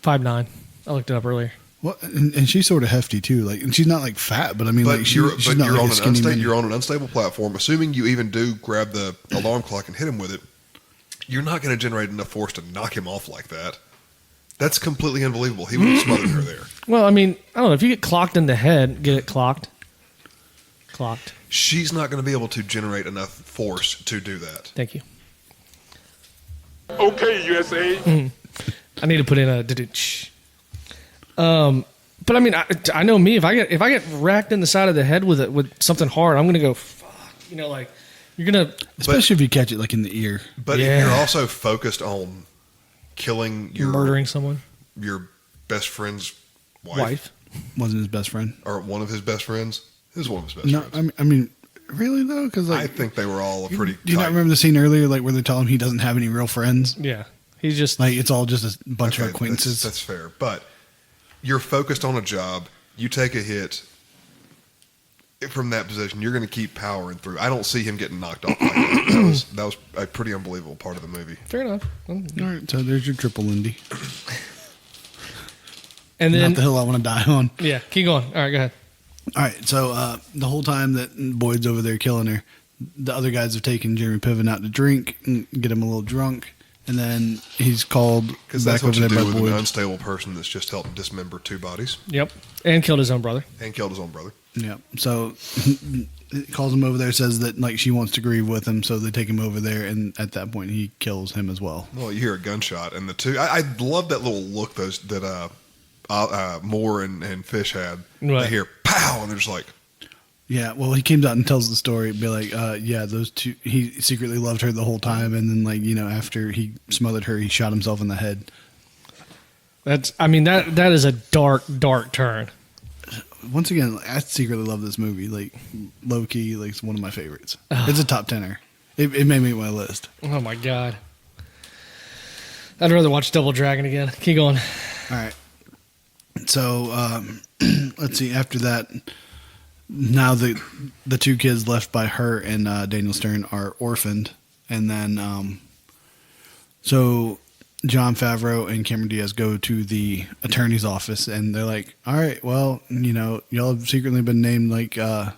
5'9". I looked it up earlier. Well, and she's sort of hefty too. Like, and she's not like fat, but I mean, But like you're she's not like a skinny mini. you're on an unstable platform. Assuming you even do grab the alarm clock and hit him with it, you're not going to generate enough force to knock him off like that. That's completely unbelievable. He would have smothered her there. Well, I mean, I don't know. If you get clocked in the head, get it clocked. Clocked. She's not going to be able to generate enough force to do that. Thank you. Okay, USA. I need to put in a but I mean, I know me. If I get racked in the side of the head with something hard, I'm gonna go. Fuck, you know, like you're gonna. Especially if you catch it like in the ear. But Yeah. if you're also focused on killing Murdering someone. your best friend's Wife. Wasn't his best friend. or one of his best friends, it was one of his best No, friends. I mean, really though, because I like, think they were all a pretty. do you not tight- remember the scene earlier, like where they tell him he doesn't have any real friends? Yeah. He's just Like it's all just a bunch Okay, of acquaintances. That's fair, but you're focused on a job. You take a hit from that position. You're going to keep powering through. I don't see him getting knocked off like that. That was a pretty unbelievable part of the movie. fair enough. All right, so there's your triple Lindy. And then Not the hill I want to die on. yeah, keep going. All right, go ahead. All right, so the whole time that Boyd's over there killing her, the other guys have taken Jeremy Piven out to drink and get him a little drunk, and then he's called Because back that's what over you there do by with an Boyd. unstable person that's just helped dismember two bodies Yep. And killed his own brother. and killed his own brother. Yeah, so it calls him over there, says that like she wants to grieve with him, so they take him over there, and at that point he kills him as well. Well, you hear a gunshot, and the two. I love that little look that Moore and Fish had. Right. They hear pow, and they're just like, Yeah, well, he came out and tells the story, be like, yeah, those two, he secretly loved her the whole time, and then like, you know, after he smothered her, he shot himself in the head. That is a dark turn. Once again, I secretly love this movie. Like, low key, like it's one of my favorites. It's a top 10er. It made me my list. Oh my god. I'd rather watch Double Dragon again. Keep going. All right. So let's see. After that, now the two kids left by her and Daniel Stern are orphaned, and then so Jon Favreau and Cameron Diaz go to the attorney's office, and they're like, "All right, well, you know, y'all have secretly been named like as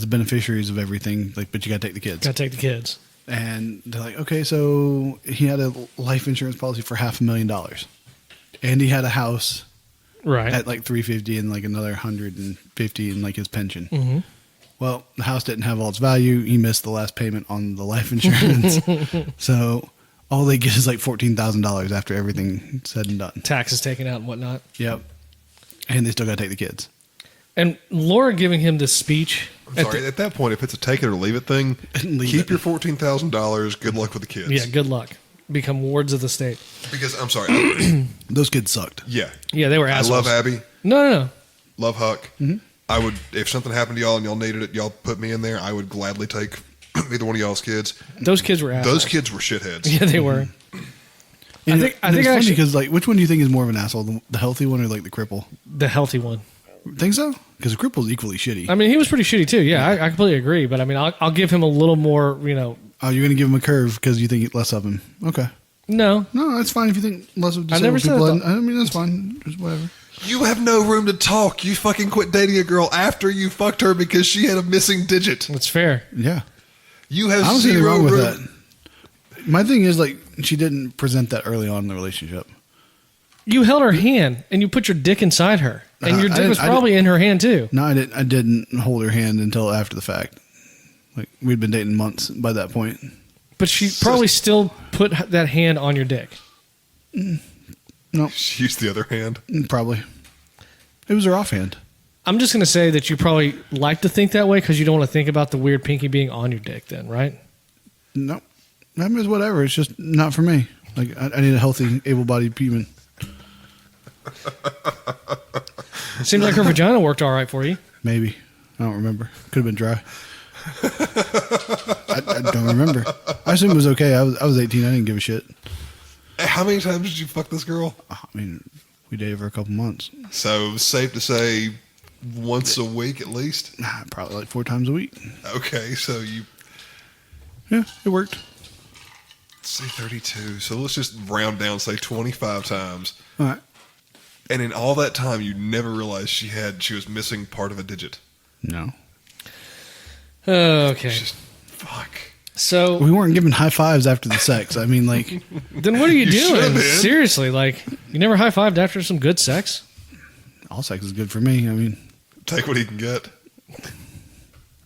the beneficiaries of everything, like, but you got to take the kids." Gotta take the kids. And they're like, "Okay, so he had a life insurance policy for $500,000, and he had a house Right. at like 350 and like another 150 in like his pension." Mm-hmm. Well, the house didn't have all its value. He missed the last payment on the life insurance, so all they get is like $14,000 after everything said and done. Taxes taken out and whatnot. Yep, and they still got to take the kids. And Laura giving him this speech. I'm sorry, at that point, if it's a take it or leave it thing, Leave keep it. your $14,000. Good luck with the kids. Yeah, good luck. Become wards of the state. Because, I'm sorry. Those kids sucked. Yeah. Yeah, they were I assholes. love Abby. No. Love Huck. Mm-hmm. I would, if something happened to y'all and y'all needed it, y'all put me in there, I would gladly take either one of y'all's kids. Those kids were assholes. Those kids were shitheads. Yeah, they were. And think it's actually- funny because like, which one do you think is more of an asshole, the healthy one or like the cripple? The healthy one. Think so? Because the cripple's equally shitty. I mean, he was pretty shitty too. Yeah, I completely agree. But I mean, I'll give him a little more, you know. Oh, you're gonna give him a curve because you think less of him. Okay. No. No, that's fine if you think less of I never disabled said people. that. I mean, that's fine. Just whatever. You have no room to talk. You fucking quit dating a girl after you fucked her because she had a missing digit. That's fair. Yeah. You have I don't see anything zero wrong with room. that. My thing is like she didn't present that early on in the relationship. You held her hand and you put your dick inside her, and your I dick was didn't- probably in her hand too. No, I didn't. I didn't hold her hand until after the fact. Like we'd been dating months by that point. But she probably still put that hand on your dick. No, She used the other hand. probably. It was her offhand. I'm just going to say that you probably like to think that way because you don't want to think about the weird pinky being on your dick then, right? No. I mean, it's whatever. It's just not for me. Like, I need a healthy, able-bodied human. It seemed like her vagina worked all right for you. Maybe. I don't remember. Could have been dry. I don't remember. I assume it was okay. I was 18. I didn't give a shit. How many times did you fuck this girl? I mean, we dated for a couple months. So safe to say once a week at least? Probably like 4 times a week. Okay, so you... Yeah, it worked. Let's say 32. So let's just round down, say 25 times. All right. And in all that time, you never realized she was missing part of a digit. No. Okay. It's just, fuck. So We weren't giving high fives after the sex. I mean, like... then what are you should've doing? been. Seriously, like, you never high-fived after some good sex? all sex is good for me. I mean... Take what he can get.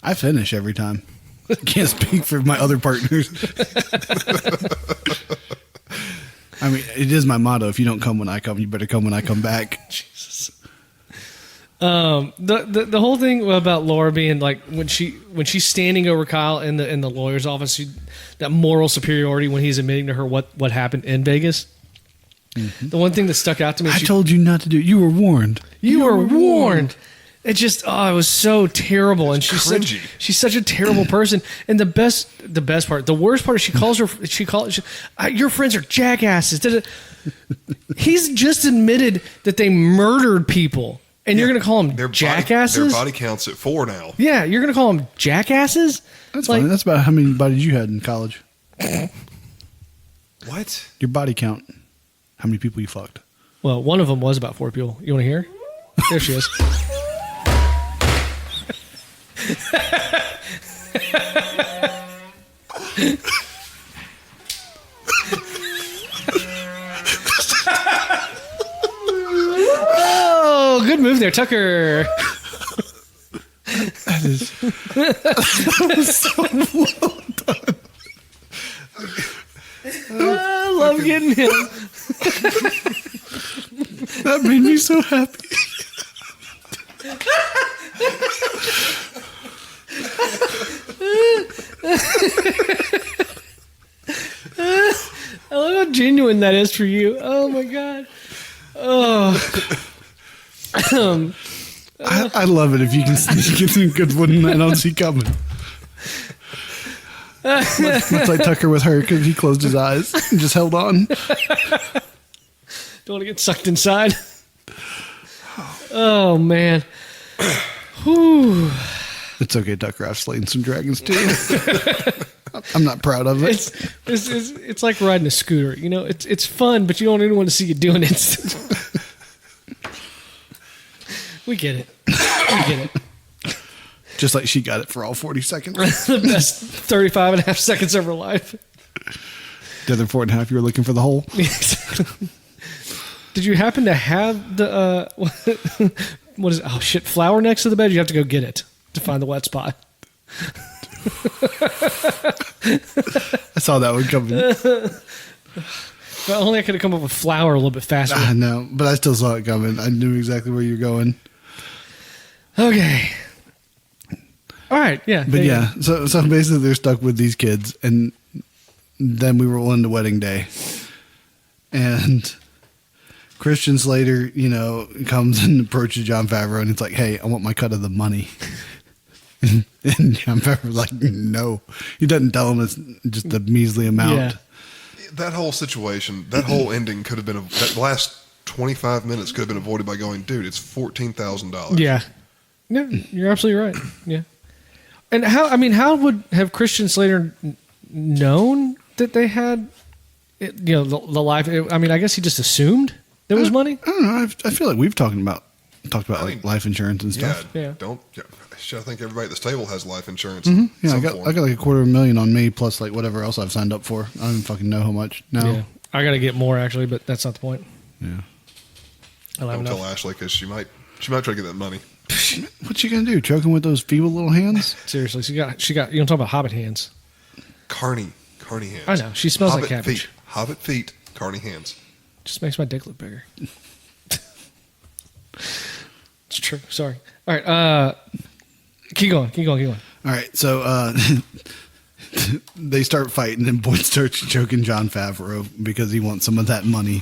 I finish every time. Can't speak for my other partners. I mean, it is my motto. If you don't come when I come, you better come when I come back. Jesus. The whole thing about Laura being like when she's standing over Kyle in the lawyer's office, that moral superiority when he's admitting to her what happened in Vegas. Mm-hmm. The one thing that stuck out to me, I told you not to do it. You were warned. You were warned. It just, it was so terrible. And she's such a terrible person. And the best part, the worst part is she calls your friends are jackasses. He's just admitted that they murdered people. And you're going to call them jackasses? Their body count's at 4 now. Yeah, you're going to call them jackasses? That's fine. That's about how many bodies you had in college. What? Your body count. How many people you fucked. Well, one of them was about 4 people. You want to hear? There she is. Oh, good move there, Tucker. That was so well done. I love getting him. That made me so happy. I love how genuine that is for you. Oh my god. Oh. I love it if you can get some good one and I don't see coming. Much like Tucker with her because he closed his eyes and just held on. Don't want to get sucked inside. Oh man. Whew. It's okay, Tucker. I've slain some dragons too. I'm not proud of it. It's like riding a scooter. You know, it's fun, but you don't even want to see you doing it. We get it. Just like she got it for all 40 seconds. The best 35 and a half seconds of her life. The other 4.5, you were looking for the hole. Did you happen to have the what is it? Oh shit, flour next to the bed? You have to go get it to find the wet spot. I saw that one coming. If only I could have come up with flour a little bit faster. I know, but I still saw it coming. I knew exactly where you're going. Okay. All right. Yeah. But yeah, so basically they're stuck with these kids, and then we roll into wedding day, and Christian Slater, comes and approaches Jon Favreau, and it's like, "Hey, I want my cut of the money." And Jon Favreau's like, "No," he doesn't tell him it's just a measly amount. Yeah. That whole situation, that whole ending could have been that last 25 minutes could have been avoided by going, dude, it's $14,000. Yeah. No, you're absolutely right. Yeah. And how would have Christian Slater known that they had, the life? I mean, I guess he just assumed there was money. I don't know. I feel like we've talked about like life insurance and stuff. Yeah. I think everybody at this table has life insurance. Mm-hmm. Yeah, I got like $250,000 on me plus like whatever else I've signed up for. I don't even fucking know how much now. Yeah. I got to get more actually, but that's not the point. Yeah. Don't tell Ashley because she might try to get that money. What's she gonna do? Choking with those feeble little hands? Seriously, she got. You don't talk about hobbit hands. Carney hands. I know she smells hobbit like cabbage. Feet. Hobbit feet, carney hands. Just makes my dick look bigger. It's It's true. Sorry. All right. Keep going. All right, so they start fighting, and Boyd starts choking Jon Favreau because he wants some of that money.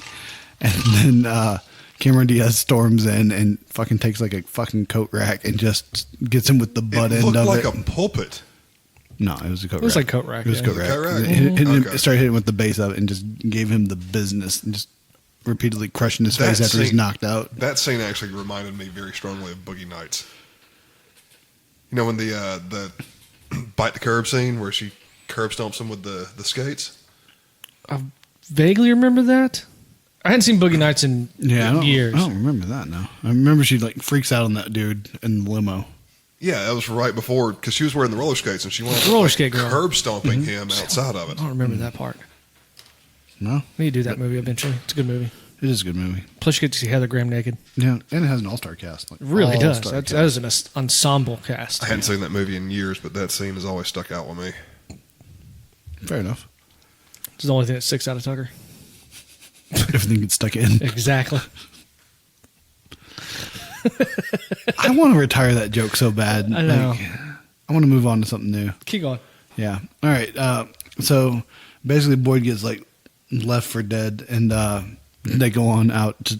And then Cameron Diaz storms in and fucking takes like a fucking coat rack and just gets him with the butt end of it. It looked like a pulpit. No, it was a coat rack. It was like coat rack. It was yeah. coat rack. Coat rack? It started hitting with the base of it and just gave him the business and just repeatedly crushing his face after he's knocked out. That scene actually reminded me very strongly of Boogie Nights. You know, when the bite the curb scene where she curb stomps him with the skates? I vaguely remember that. I hadn't seen Boogie Nights in years. I don't remember that now. I remember she like freaks out on that dude in the limo. Yeah, that was right before, because she was wearing the roller skates and she went Roller skate girl. curb stomping him outside of I it. don't remember that part. No? We need to do that movie eventually. It's a good movie. It is a good movie. Plus, you get to see Heather Graham naked. Yeah, and it has an all-star cast. Like, It really does. all-star That cast. is an ensemble cast. I hadn't seen that movie in years, but that scene has always stuck out with me. Fair enough. It's the only thing that sticks out of Tucker. Everything gets stuck in. Exactly. I want to retire that joke so bad. I know. Like, I want to move on to something new. Keep going. Yeah. All right. So basically, Boyd gets like left for dead, and they go on out to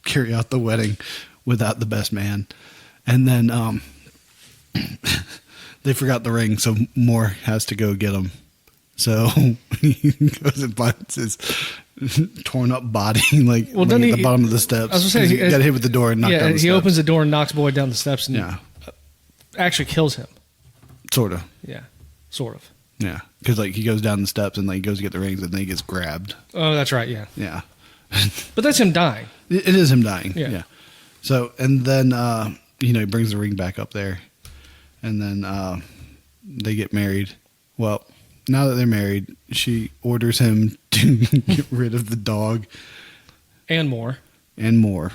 carry out the wedding without the best man, and then they forgot the ring, so Moore has to go get him. So he goes and finds his torn up body, like, Well, at doesn't the he- bottom of the steps. I was gonna say, he got hit with the door and knocked down Yeah, the he steps. opens the door and knocks Boyd down the steps and Yeah, actually kills him. sort of. Yeah, sort of. Yeah, because like he goes down the steps and like he goes to get the rings and then he gets grabbed. Oh, that's right. Yeah, Yeah, but that's him dying. it is him dying. Yeah. Yeah. So and then he brings the ring back up there, and then they get married. Well, now that they're married, she orders him to get rid of the dog And more. and more,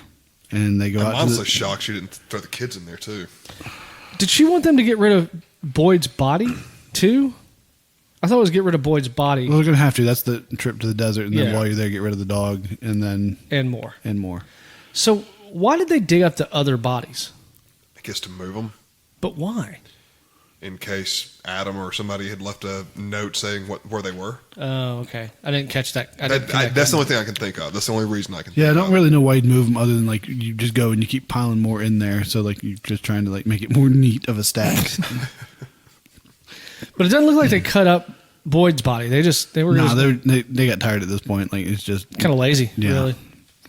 and they go I'm out. honestly shocked she didn't throw the kids in there, too. Did she want them to get rid of Boyd's body too? I thought it was get rid of Boyd's body Well, they're gonna have to. That's the trip to the desert, and then Yeah. while you're there, get rid of the dog, and then and more. more. So why did they dig up the other bodies? I guess to move them But why? in case Adam or somebody had left a note saying where they were. Oh, okay. I didn't catch that. I didn't connect That's that. the only thing I can think of. That's the only reason I can Yeah, I think don't of. really know why you'd move them other than like you just go and you keep piling more in there. So like you're just trying to like make it more neat of a stack. But it doesn't look like they cut up Boyd's body. They were No, just they got tired at this point. Like it's just kind of lazy. Yeah. Really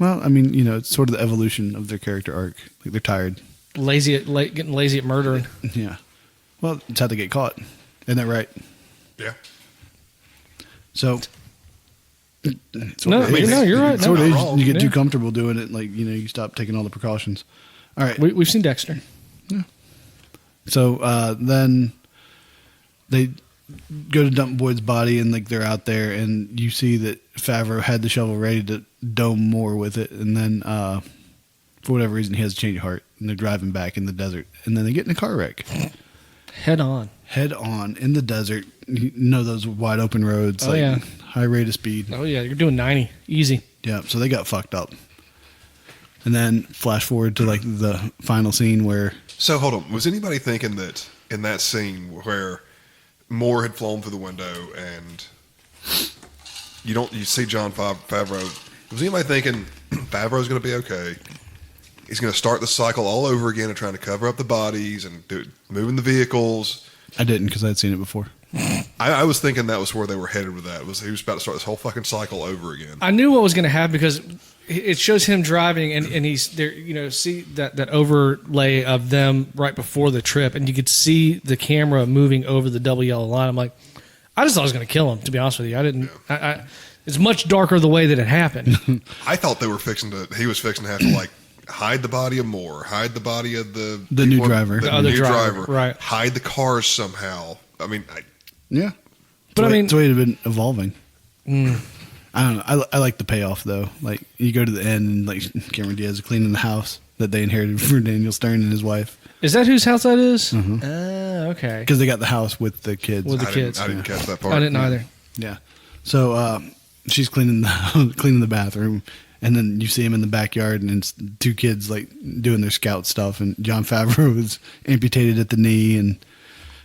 Well, I mean, it's sort of the evolution of their character arc. Like they're tired. lazy at getting lazy at murdering. Yeah. Well, it's how they get caught. Isn't that right? Yeah. So. No, you're right. Sort No, of, not wrong. you get too Yeah. comfortable doing it. Like you stop taking all the precautions. All right. We've seen Dexter. So then they go to dump Boyd's body, and like they're out there, and you see that Favreau had the shovel ready to dome more with it, and then for whatever reason he has a change of heart, and they're driving back in the desert, and then they get in a car wreck, Head on. in the desert. You know those wide open roads, Oh, yeah. high rate of speed. Oh yeah, you're doing 90 easy. Yeah, so they got fucked up. And then flash forward to like the final scene where So hold on. Was anybody thinking that in that scene where Moore had flown through the window and you see Jon Favreau, was anybody thinking Favreau's going to be okay? He's going to start the cycle all over again of trying to cover up the bodies and moving the vehicles. I didn't because I'd seen it before. I was thinking that was where they were headed with that. He was about to start this whole fucking cycle over again. I knew what was going to happen because it shows him driving and he's there. See that overlay of them right before the trip, and you could see the camera moving over the double yellow line. I'm like, I just thought I was going to kill him. To be honest with you, I didn't. Yeah. It's much darker the way that it happened. I thought he was fixing to have to like hide the body of Moore, hide the body of the new driver. The other new driver, right. Hide the cars somehow. I mean, Yeah. But I mean, it's the way it had been evolving. I don't know. I like the payoff though. Like you go to the end and like Cameron Diaz is cleaning the house that they inherited from Daniel Stern and his wife is that whose house that is? Mhm. Okay. because they got the house with the kids. With the I kids. didn't catch that part. I didn't either. Yeah. So she's cleaning the cleaning the bathroom, And then you see him in the backyard, and it's two kids like doing their scout stuff, and Jon Favreau is amputated at the knee, and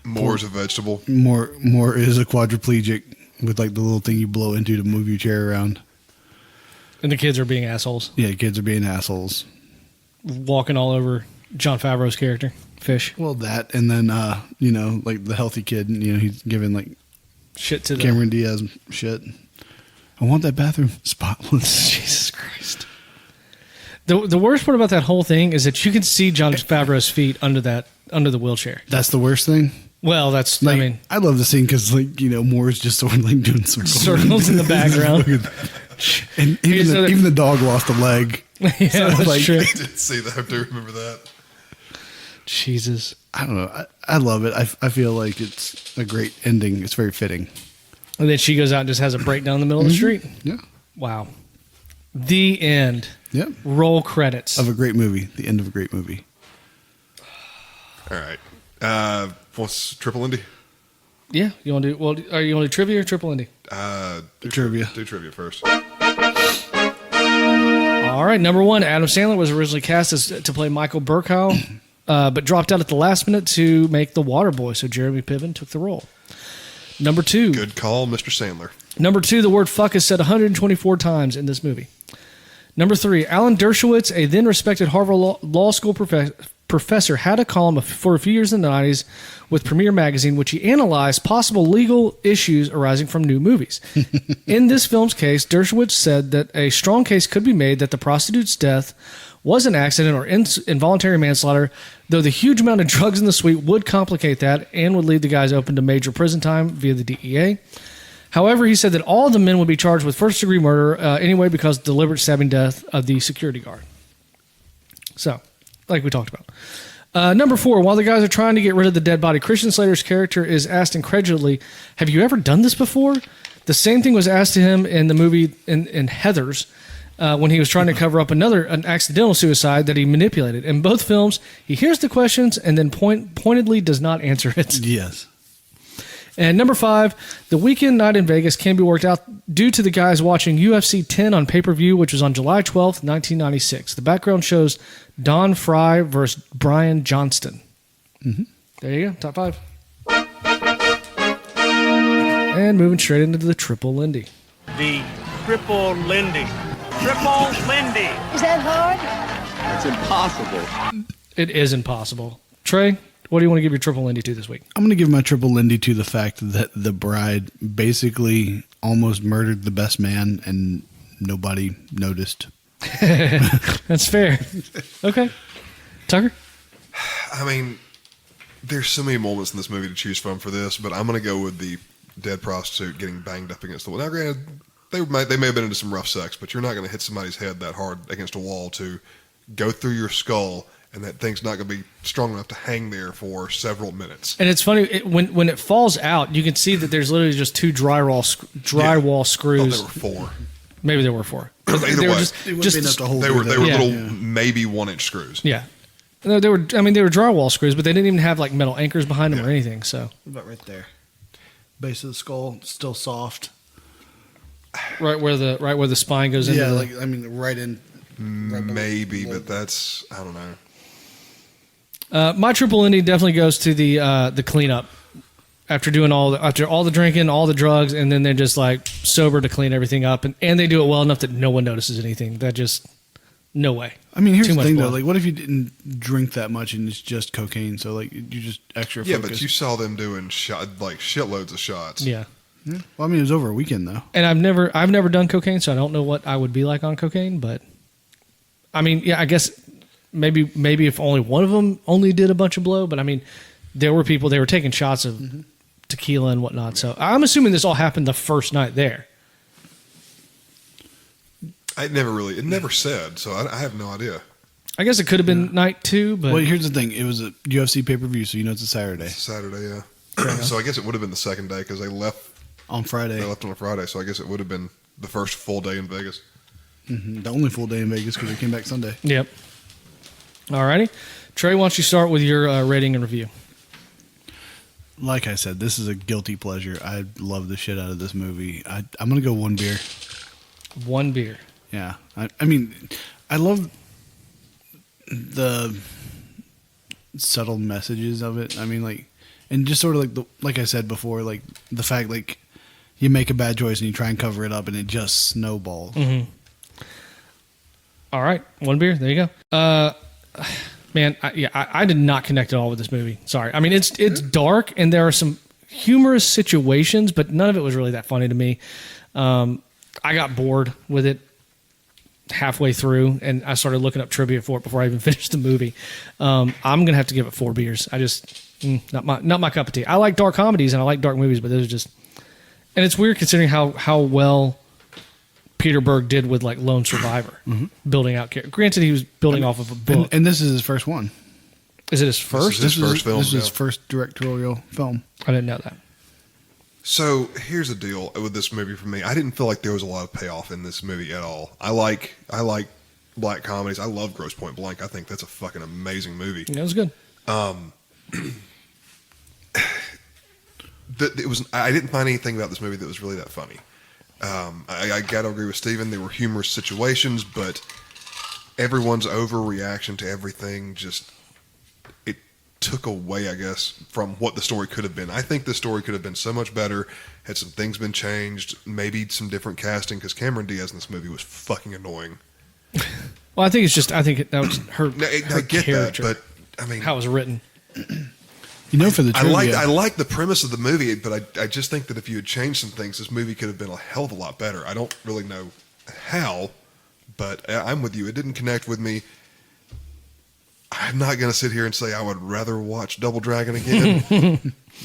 Moore's a vegetable. Moore is a quadriplegic with like the little thing you blow into to move your chair around. And the kids are being assholes. Yeah, kids are being assholes. Walking all over Jon Favreau's character, Fish. Well, that, and then, like the healthy kid, he's giving like Shit to Cameron Diaz shit. I want that bathroom spotless. Jesus Christ. The worst part about that whole thing is that you can see Jon Favreau's feet under the wheelchair. That's the worst thing. Well, that's, Like, I love the scene because, Moore's just sort of like doing circles in the background. And even the dog lost a leg. Yeah, that's true. I did see that. I do remember that. Jesus. I don't know. I love it. I feel like it's a great ending. It's very fitting. And then she goes out and just has a breakdown in the middle of the street. Yeah. Wow. The end. Yep. Roll credits. Of a great movie. The end of a great movie. All right. What's Triple Indy? Yeah. You want to do? Well, are you want to do trivia or triple indie? Trivia. Do trivia first. All right. Number one, Adam Sandler was originally cast to play Michael Burkow, but dropped out at the last minute to make The Waterboy. So Jeremy Piven took the role. Number two. Good call, Mr. Sandler. Number two, the word fuck is said 124 times in this movie. Number three, Alan Dershowitz, a then respected Harvard Law School professor, had a column for a few years in the 90s with Premiere Magazine, which he analyzed possible legal issues arising from new movies. In this film's case, Dershowitz said that a strong case could be made that the prostitute's death was an accident or involuntary manslaughter, though the huge amount of drugs in the suite would complicate that and would leave the guys open to major prison time via the DEA. However, he said that all of the men would be charged with first-degree murder anyway because of deliberate stabbing death of the security guard. So, like we talked about. Number four, while the guys are trying to get rid of the dead body, Christian Slater's character is asked incredulously, have you ever done this before? The same thing was asked to him in the movie in Heathers, when he was trying to cover up an accidental suicide that he manipulated. In both films, he hears the questions and then pointedly does not answer it. Yes. And number five, the weekend night in Vegas can be worked out due to the guys watching UFC 10 on pay-per-view, which was on July 12th, 1996. The background shows Don Fry versus Brian Johnston. Mm-hmm. There you go, top five. And moving straight into the Triple Lindy. The Triple Lindy. Triple Lindy. Is that hard? It's impossible. It is impossible. Trey, what do you want to give your Triple Lindy to this week? I'm going to give my Triple Lindy to the fact that the bride basically almost murdered the best man and nobody noticed. That's fair. Okay. Tucker? I mean, there's so many moments in this movie to choose from for this, but I'm going to go with the dead prostitute getting banged up against the wall. Now, granted, they may have been into some rough sex, but you're not going to hit somebody's head that hard against a wall to go through your skull, and that thing's not going to be strong enough to hang there for several minutes. And it's funny, when it falls out, you can see that there's literally just two drywall screws. Oh, there were four. Maybe there were four. Either they were way, just enough to hold they were yeah. little, maybe 1-inch screws. Yeah. No, they were drywall screws, but they didn't even have like metal anchors behind them or anything. So What about right there? Base of the skull, still soft. right where the spine goes into. Yeah, right in. Maybe, but that's, I don't know. My Triple Indy definitely goes to the cleanup after doing all the drinking, all the drugs, and then they're just like sober to clean everything up, and they do it well enough that no one notices anything. That just no way. I mean, here's Too the much thing blood. though. Like, what if you didn't drink that much and it's just cocaine? So like, you just extra. Yeah, focus. but you saw them doing shitloads of shots. Yeah. Yeah. Well, I mean, it was over a weekend though. And I've never done cocaine, so I don't know what I would be like on cocaine. But I mean, yeah, I guess maybe if only one of them only did a bunch of blow. But I mean, there were people, they were taking shots of tequila and whatnot. So I'm assuming this all happened the first night there. It never said, so I have no idea. I guess it could have been night two, but Well, here's the thing. It was a UFC pay-per-view, so it's a Saturday. It's Saturday, yeah. So I guess it would have been the second day because they left On Friday. on a Friday. So I guess it would have been the first full day in Vegas. The only full day in Vegas because they came back Sunday. yep. All righty. Trey, why don't you start with your rating and review? Like I said, this is a guilty pleasure. I love the shit out of this movie. I'm going to go one beer. One beer. Yeah. I mean, I love the subtle messages of it. I mean, like, and just sort of like I said before, like the fact like you make a bad choice and you try and cover it up and it just snowballs. Mm-hmm. All right, one beer. There you go. Man, I did not connect at all with this movie. Sorry. I mean, it's dark and there are some humorous situations, but none of it was really that funny to me. I got bored with it halfway through, and I started looking up trivia for it before I even finished the movie. I'm gonna have to give it 4 beers. I just not my cup of tea. I like dark comedies and I like dark movies, but those are just, and it's weird considering how well Peter Berg did with like Lone Survivor, building out character. Granted, he was building off of a book, and this is his first one. Is it his first? This is his first film. This is his first directorial film. I didn't know that. So here's the deal with this movie for me. I didn't feel like there was a lot of payoff in this movie at all. I like black comedies. I love Grosse Pointe Blank. I think that's a fucking amazing movie. Yeah, it was good. I didn't find anything about this movie that was really that funny. I got to agree with Steven. There were humorous situations, but everyone's overreaction to everything just, it took away, I guess, from what the story could have been. I think the story could have been so much better had some things been changed, maybe some different casting, because Cameron Diaz in this movie was fucking annoying. Well, I think that was her. I get character, that, but I mean, how it was written. You know, for the trivia, I like the premise of the movie, but I just think that if you had changed some things, this movie could have been a hell of a lot better. I don't really know how, but I'm with you. It didn't connect with me. I'm not going to sit here and say I would rather watch Double Dragon again,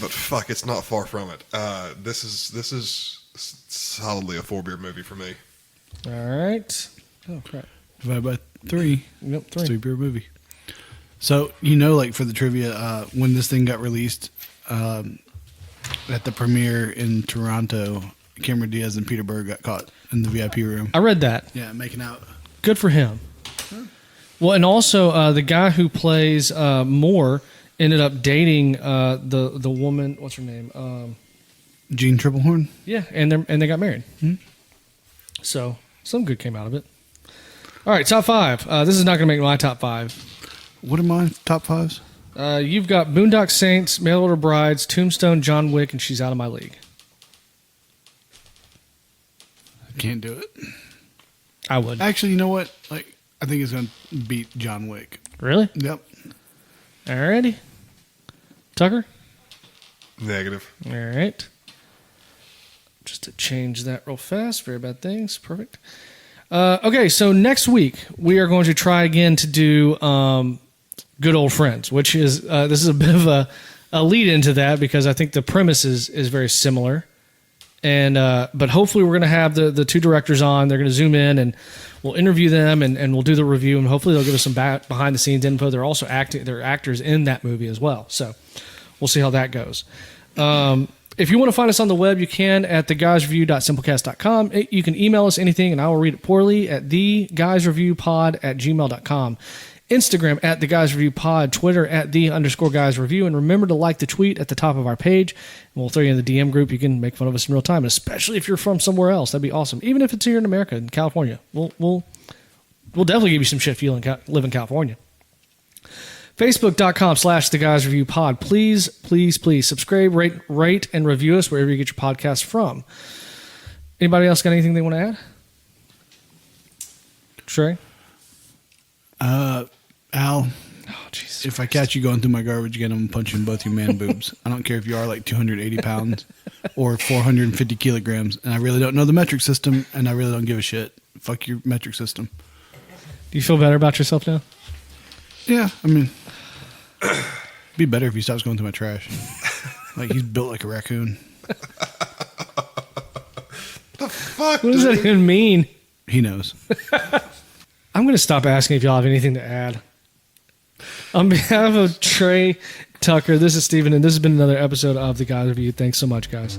but fuck, it's not far from it. This is solidly a 4-beer movie for me. All right. Oh crap. divided by 3. Yep, 3. It's a 3-beer movie. So, you know, like for the trivia, when this thing got released at the premiere in Toronto, Cameron Diaz and Peter Berg got caught in the VIP room. I read that. Yeah, making out. Good for him. Well, and also the guy who plays Moore ended up dating the woman. What's her name? Jean Triplehorn. Yeah, and they got married. Mm-hmm. So some good came out of it. All right, top 5. This is not going to make my top 5. What are my top 5s? You've got Boondock Saints, Mail Order Brides, Tombstone, John Wick, and She's Out of My League. I can't do it. I would. Actually, you know what? Like, I think it's going to beat John Wick. Really? Yep. Alrighty. Tucker? Negative. All right. Just to change that real fast. Very bad things. Perfect. Okay, so next week we are going to try again to do Good Old Friends, which is this is a bit of a lead into that because I think the premise is very similar. And but hopefully we're going to have the 2 directors on. They're going to zoom in and we'll interview them and we'll do the review and hopefully they'll give us some behind the scenes info. They're also they're actors in that movie as well. So we'll see how that goes. If you want to find us on the web, you can at theguysreview.simplecast.com. You can email us anything, and I will read it poorly at theguysreviewpod@gmail.com. Instagram at theguysreviewpod, Twitter at @the_guysreview, and remember to like the tweet at the top of our page, and we'll throw you in the DM group. You can make fun of us in real time, especially if you're from somewhere else. That'd be awesome. Even if it's here in America, in California, we'll definitely give you some shit if you live in California. Facebook.com/theguysreviewpod. Please subscribe, rate, and review us wherever you get your podcasts from. Anybody else got anything they want to add? Trey? Al, Oh, Jesus if I catch you going through my garbage again, I'm going to punch you in both your man boobs. I don't care if you are like 280 pounds or 450 kilograms, and I really don't know the metric system, and I really don't give a shit. Fuck your metric system. Do you feel better about yourself now? Yeah, I mean, it'd be better if he stops going through my trash. Like, he's built like a raccoon. The fuck? What does that even mean? He knows. I'm going to stop asking if y'all have anything to add. On behalf of Trey, Tucker, this is Steven, and this has been another episode of The Guys Review. Thanks so much, guys.